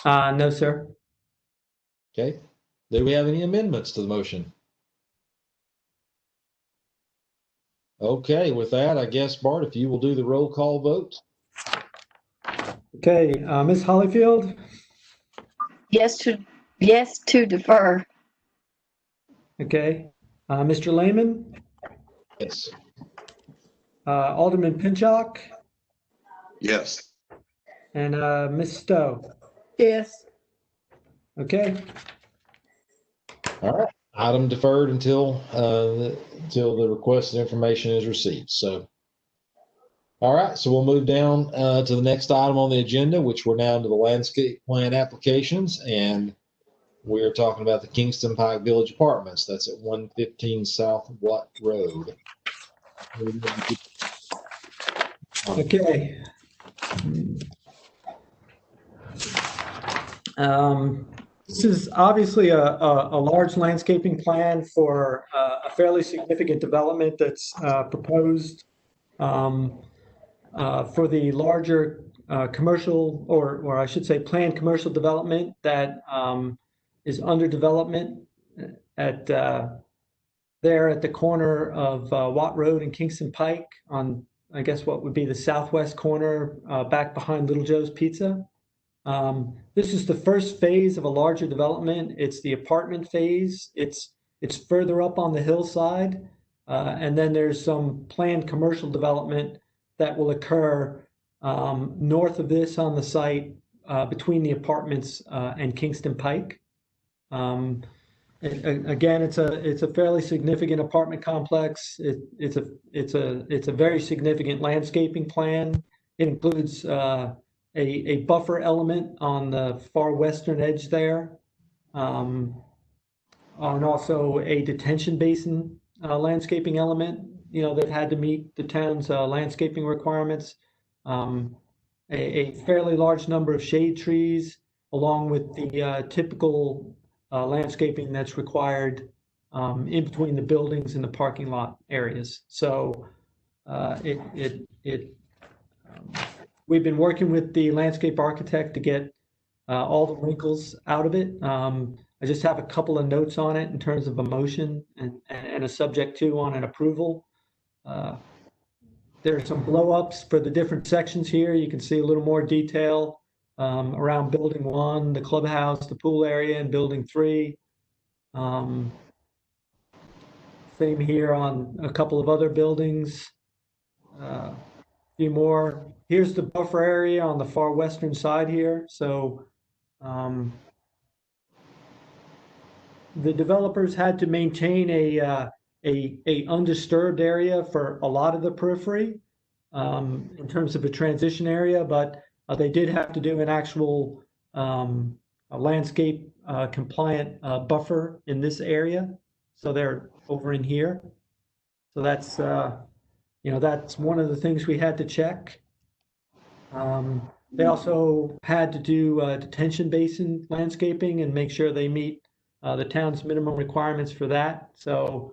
No, sir. Okay. Do we have any amendments to the motion? Okay, with that, I guess, Bart, if you will do the roll call vote. Okay, Ms. Hollyfield? Yes to defer. Okay. Mr. Lehman? Yes. Alderman Pinchock? Yes. And Ms. Stowe? Yes. Okay. All right. Item deferred until the requested information is received. So, all right. So we'll move down to the next item on the agenda, which we're now into the landscape plan applications, and we're talking about the Kingston Pike Village Apartments. That's at 115 South Watt Road. Okay. This is obviously a large landscaping plan for a fairly significant development that's proposed for the larger commercial, or I should say planned commercial development that is under development at there at the corner of Watt Road and Kingston Pike on, I guess, what would be the southwest corner back behind Little Joe's Pizza. This is the first phase of a larger development. It's the apartment phase. It's further up on the hillside. And then there's some planned commercial development that will occur north of this on the site between the apartments and Kingston Pike. And again, it's a fairly significant apartment complex. It's a very significant landscaping plan. It includes a buffer element on the far western edge there, and also a detention basin landscaping element. You know, that had to meet the town's landscaping requirements. A fairly large number of shade trees, along with the typical landscaping that's required in between the buildings and the parking lot areas. So we've been working with the landscape architect to get all the wrinkles out of it. I just have a couple of notes on it in terms of a motion and a subject to on an approval. There are some blow-ups for the different sections here. You can see a little more detail around building 1, the clubhouse, the pool area, and building 3. Same here on a couple of other buildings. few more. Here's the buffer area on the far western side here. So the developers had to maintain a undisturbed area for a lot of the periphery in terms of a transition area, but they did have to do an actual a landscape compliant buffer in this area. So they're over in here. So that's that's one of the things we had to check. They also had to do detention basin landscaping and make sure they meet the town's minimum requirements for that. So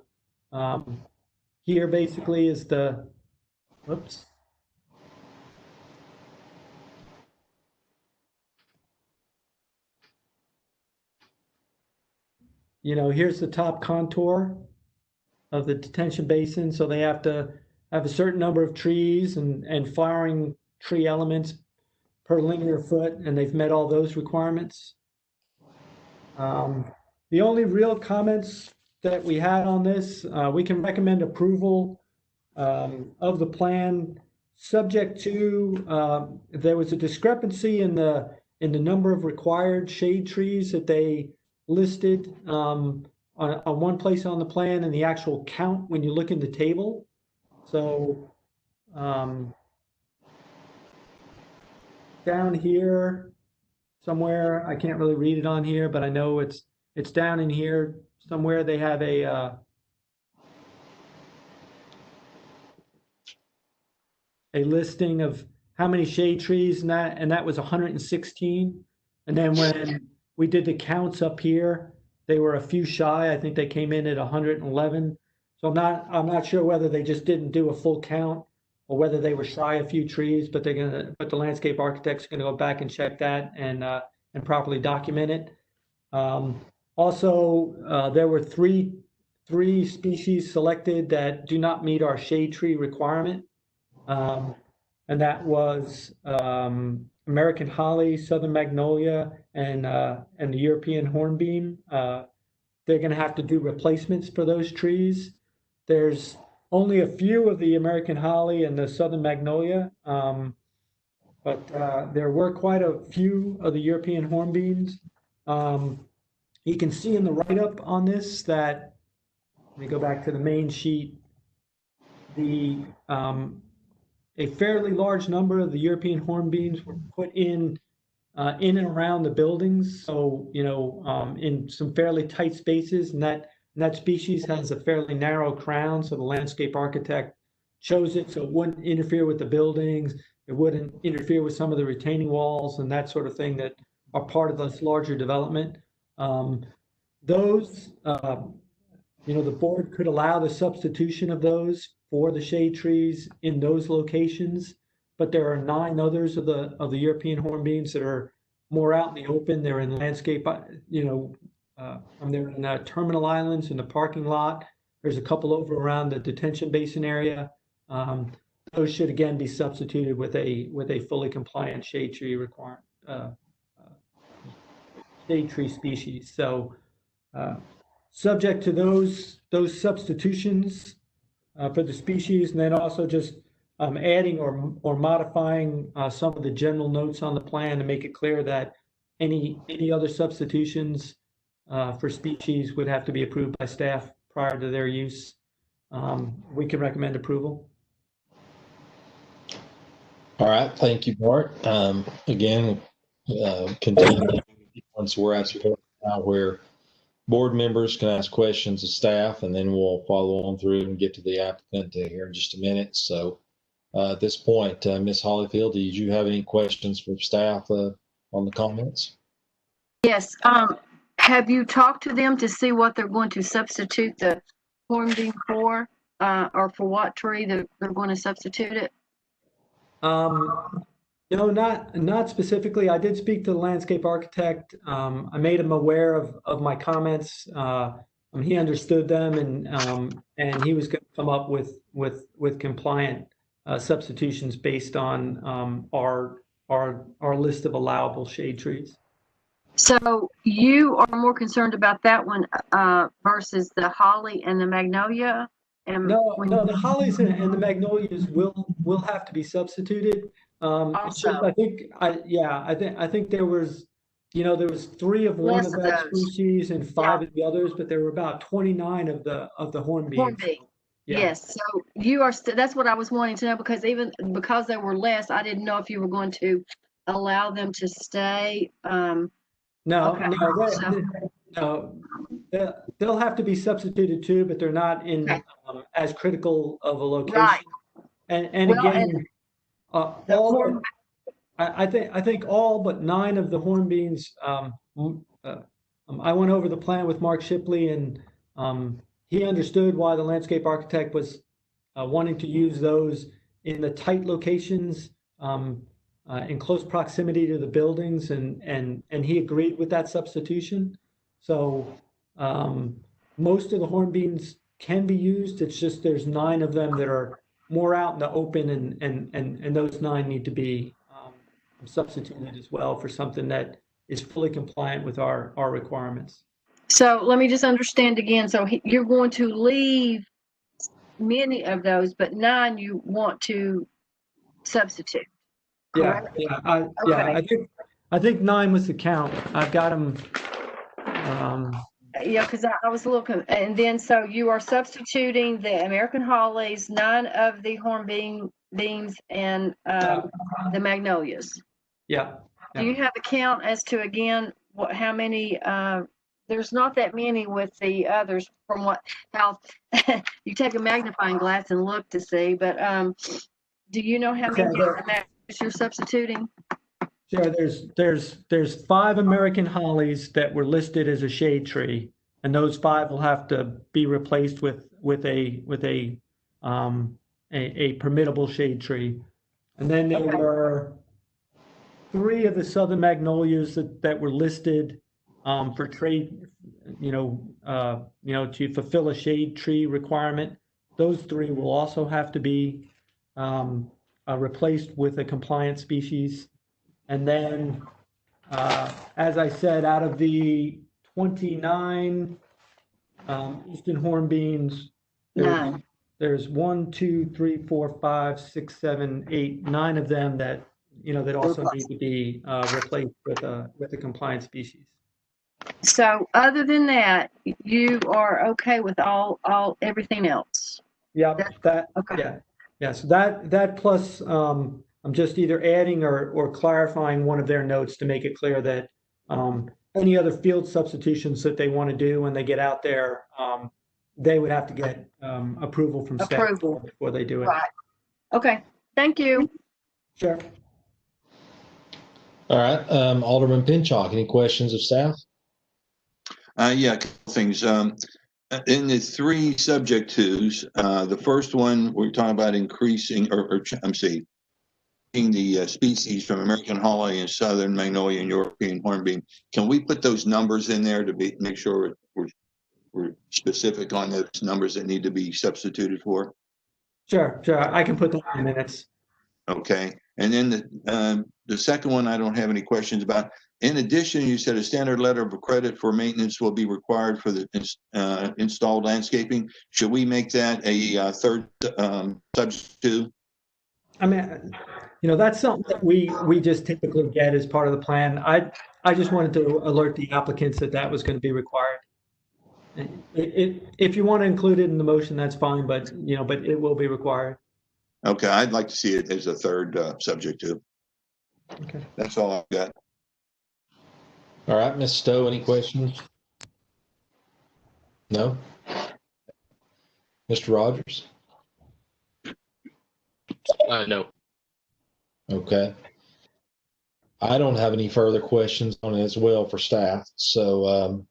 here basically is the, whoops. Here's the top contour of the detention basin. So they have to have a certain number of trees and flowering tree elements per linear foot, and they've met all those requirements. The only real comments that we had on this, we can recommend approval of the plan subject to there was a discrepancy in the number of required shade trees that they listed on one place on the plan and the actual count when you look in the table. So down here somewhere, I can't really read it on here, but I know it's down in here somewhere. They have a listing of how many shade trees, and that was 116. And then when we did the counts up here, they were a few shy. I think they came in at 111. So I'm not sure whether they just didn't do a full count or whether they were shy a few trees, but the landscape architect's gonna go back and check that and properly document it. Also, there were three species selected that do not meet our shade tree requirement. And that was American holly, southern magnolia, and the European hornbeam. They're going to have to do replacements for those trees. There's only a few of the American holly and the southern magnolia, but there were quite a few of the European hornbeams. You can see in the write-up on this that, let me go back to the main sheet, a fairly large number of the European hornbeams were put in and around the buildings. So, in some fairly tight spaces, and that species has a fairly narrow crown. So the landscape architect chose it so it wouldn't interfere with the buildings. It wouldn't interfere with some of the retaining walls and that sort of thing that are part of this larger development. Those, the board could allow the substitution of those for the shade trees in those locations, but there are 9 others of the European hornbeams that are more out in the open. They're in landscape, they're in terminal islands in the parking lot. There's a couple over around the detention basin area. Those should again be substituted with a fully compliant shade tree requirement, shade tree species. So subject to those substitutions for the species, and then also just adding or modifying some of the general notes on the plan to make it clear that any other substitutions for species would have to be approved by staff prior to their use. We can recommend approval. All right, thank you, Bart. Again, continue once we're at the point now where board members can ask questions of staff, and then we'll follow on through and get to the applicant here in just a minute. So at this point, Ms. Hollyfield, did you have any questions for staff on the comments? Yes. Have you talked to them to see what they're going to substitute the hornbeam for, or for what tree they're going to substitute it? No, not specifically. I did speak to the landscape architect. I made him aware of my comments. He understood them, and he was going to come up with compliant substitutions based on our list of allowable shade trees. So you are more concerned about that one versus the holly and the magnolia? And No, no, the hollies and the magnolias will have to be substituted. It's just, Also. I think there was, there was 3 of one Less of of that those. species and 5 of the others, but there were about 29 of the hornbeam. Hornbeam. Yeah. Yes, so you are, that's what I was wanting to know, because even because there were less, I didn't know if you were going to allow them to stay. No, Okay. no, they'll have to be substituted too, but they're not in Okay. as critical of a location. Right. And Well, again, the all horn- I think all but 9 of the hornbeams. I went over the plan with Mark Shipley, and he understood why the landscape architect was wanting to use those in the tight locations, in close proximity to the buildings, and he agreed with that substitution. So most of the hornbeams can be used. It's just there's 9 of them that are more out in the open, and those 9 need to be substituted as well for something that is fully compliant with our requirements. So let me just understand again. So you're going to leave many of those, but 9 you want to substitute. Correct? I think 9 was the count. I've got them. Yeah, because I was looking, and then so you are substituting the American hollies, 9 of the hornbeams, and the magnolias. Yeah. Do you have a count as to, again, how many? There's not that many with the others from how you take a magnifying glass and look to see, but do you know how many you're substituting? Sure. There's 5 American hollies that were listed as a shade tree, and those 5 will have to be replaced with a permittable shade tree. And then there were 3 of the southern magnolias that were listed for trade, to fulfill a shade tree requirement. Those 3 will also have to be replaced with a compliant species. And then, as I said, out of the 29 eastern hornbeams, there's 1, 2, 3, 4, 5, 6, 7, 8, 9 of them that that also need to be replaced with a compliant species. So other than that, you are okay with everything else? Yeah, okay. Yeah. So that plus I'm just either adding or clarifying one of their notes to make it clear that any other field substitutions that they want to do when they get out there, they would have to get approval from staff before they do it. Right. Okay. Thank you. Sure. All right. Alderman Pinchak, any questions of staff? Yeah, a couple things. In the 3 subject twos, the first one we're talking about increasing the species from American holly and southern magnolia and European hornbeam. Can we put those numbers in there to make sure we're specific on those numbers that need to be substituted for? Sure. I can put that in minutes. Okay. And then the second one, I don't have any questions about. In addition, you said a standard letter of credit for maintenance will be required for the installed landscaping. Should we make that a third subject to? I mean, that's something that we just typically get as part of the plan. I just wanted to alert the applicants that was going to be required. If you want to include it in the motion, that's fine, but it will be required. Okay, I'd like to see it as a third subject to. Okay. That's all I've got. All right, Ms. Stowe, any questions? No? Mr. Rogers? No. Okay. I don't have any further questions on it as well for staff. So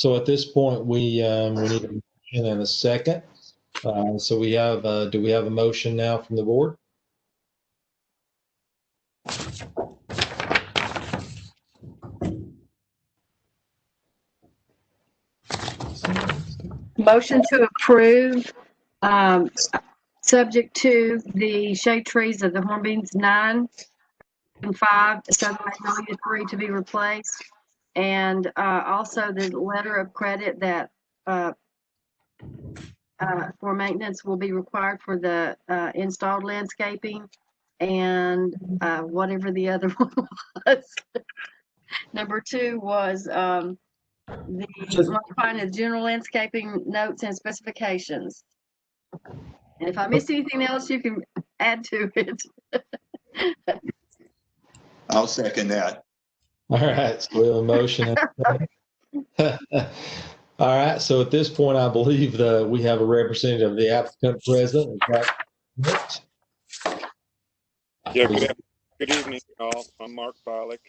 at this point, we need a motion and a second. So we have, do we have a motion now from the board? Motion to approve, subject to the shade trees of the hornbeams 9 and 5, southern magnolia 3 to be replaced, and also the letter of credit that for maintenance will be required for the installed landscaping and whatever the other one was. Number 2 was modifying the general landscaping notes and specifications. And if I missed anything else, you can add to it. I'll second that. All right, so we have a motion. All right, so at this point, I believe we have a representative of the applicant present. Is that correct? Yeah, good evening, all. I'm Mark Bollick,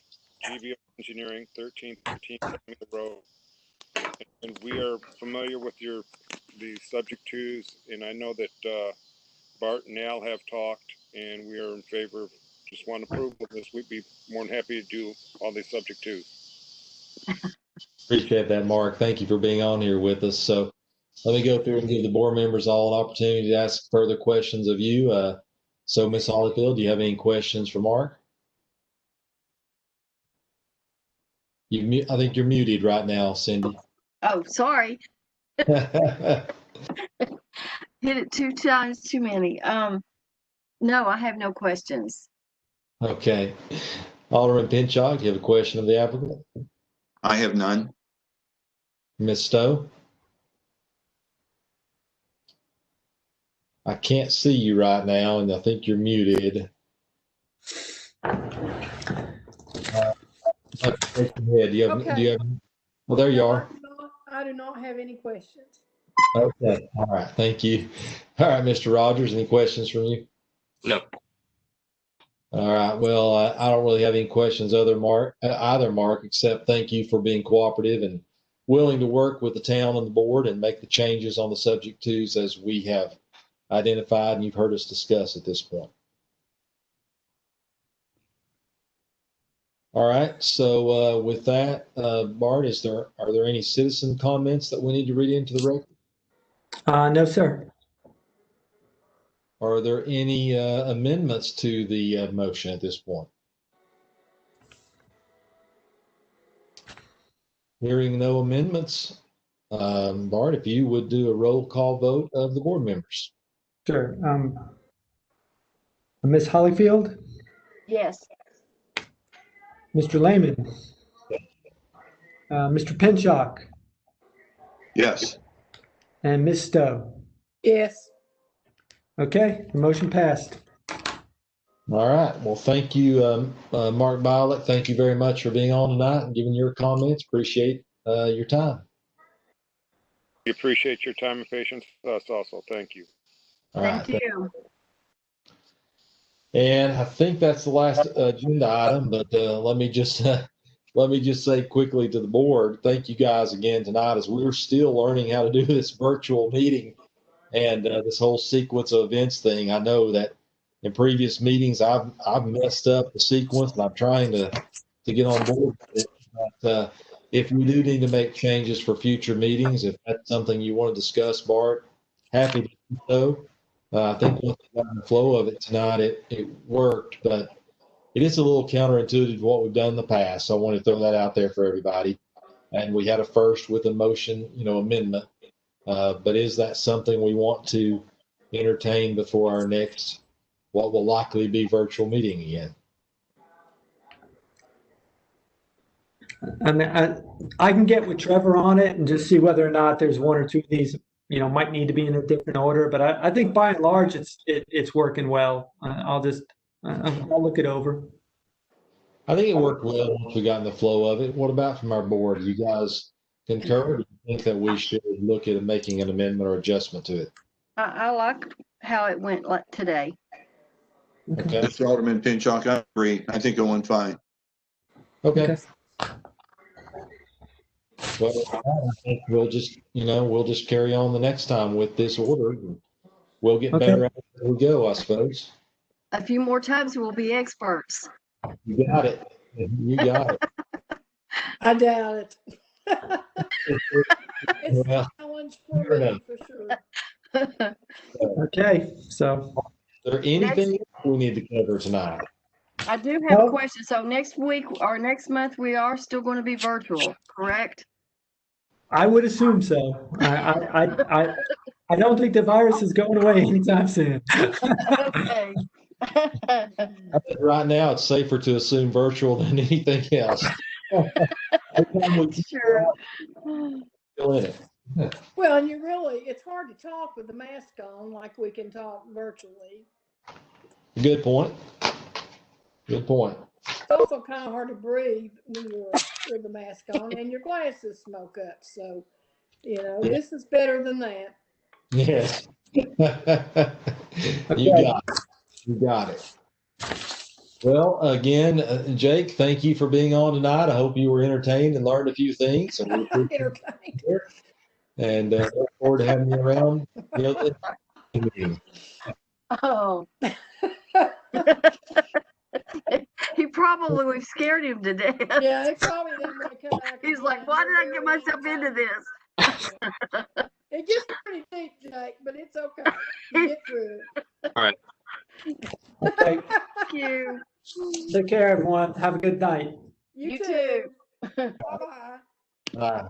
GVO Engineering, 1313 Samuel Road. And we are familiar with the subject twos, and I know that Bart and Al have talked, and we are in favor of just one approval of this. We'd be more than happy to do all these subject twos. Appreciate that, Mark. Thank you for being on here with us. So let me go through and give the board members all an opportunity to ask further questions of you. So Ms. Holyfield, do you have any questions for Mark? I think you're muted right now, Cindy. Oh, sorry. Hit it 2 times too many. No, I have no questions. Okay. Alderman Pinchot, do you have a question of the applicant? I have none. Ms. Stowe? I can't see you right now, and I think you're muted. Do you have, well, there you are. I do not have any questions. Okay. All right. Thank you. All right, Mr. Rogers, any questions from you? No. All right. Well, I don't really have any questions either, Mark, except thank you for being cooperative and willing to work with the town and the board and make the changes on the subject twos as we have identified and you've heard us discuss at this point. All right. So with that, Bart, are there any citizen comments that we need to read into the record? No, sir. Are there any amendments to the motion at this point? Hearing no amendments, Bart, if you would do a roll call vote of the board members. Sure. Ms. Holyfield? Yes. Mr. Lehman? Mr. Pinchot? Yes. And Ms. Stowe? Yes. Okay, the motion passed. All right. Well, thank you, Mark Bollick. Thank you very much for being on tonight and giving your comments. Appreciate your time. We appreciate your time and patience with us also. Thank you. All Thank right. you. And I think that's the last agenda item, but let me just say quickly to the board, thank you guys again tonight as we're still learning how to do this virtual meeting and this whole sequence of events thing. I know that in previous meetings I've messed up the sequence and I'm trying to get on board with it. But if we do need to make changes for future meetings, if that's something you want to discuss, Bart, happy to do so. I think once we got in the flow of it tonight, it worked, but it is a little counterintuitive to what we've done in the past. So I want to throw that out there for everybody. And we had a first with a motion, amendment. But is that something we want to entertain before our next, what will likely be virtual meeting again? I mean, I can get with Trevor on it and just see whether or not there's one or two of these, might need to be in a different order. But I think by and large, it's working well. I'll look it over. I think it worked well once we got in the flow of it. What about from our board? You guys concur? Or do you think that we should look at making an amendment or adjustment to it? I like how it went today. Okay. Mr. Alderman Pinchot, I agree. I think it went fine. Okay. Well, I think we'll just carry on the next time with this order. We'll get better at it as we go, I suppose. A few more times we'll be experts. You got it. You got it. I doubt it. It's a Well, challenge for me, for sure. Okay, so. Is there anything we need to cover tonight? I do have a question. So next week or next month, we are still going to be virtual, correct? I would assume so. I I don't think the virus is going away anytime soon. Okay. I think right now it's safer to assume virtual than anything else. Sure. Still in it. Well, and it's hard to talk with the mask on like we can talk virtually. Good point. Good point. It's also kind of hard to breathe when you're with the mask on and your glasses smoke up. So, this is better than that. Yes. You got it. You got it. Well, again, Jake, thank you for being on tonight. I hope you were entertained and learned a few things. And we appreciate Entertained. it. And look forward to having you around. Oh. We've scared him to death. Yeah, they probably didn't want to come back. He's like, why did I get myself into this? It gets pretty deep, Jake, but it's okay. You get through it. All right. Okay. Thank you. Take care, everyone. Have a good night. You You too. too. Bye-bye. Bye.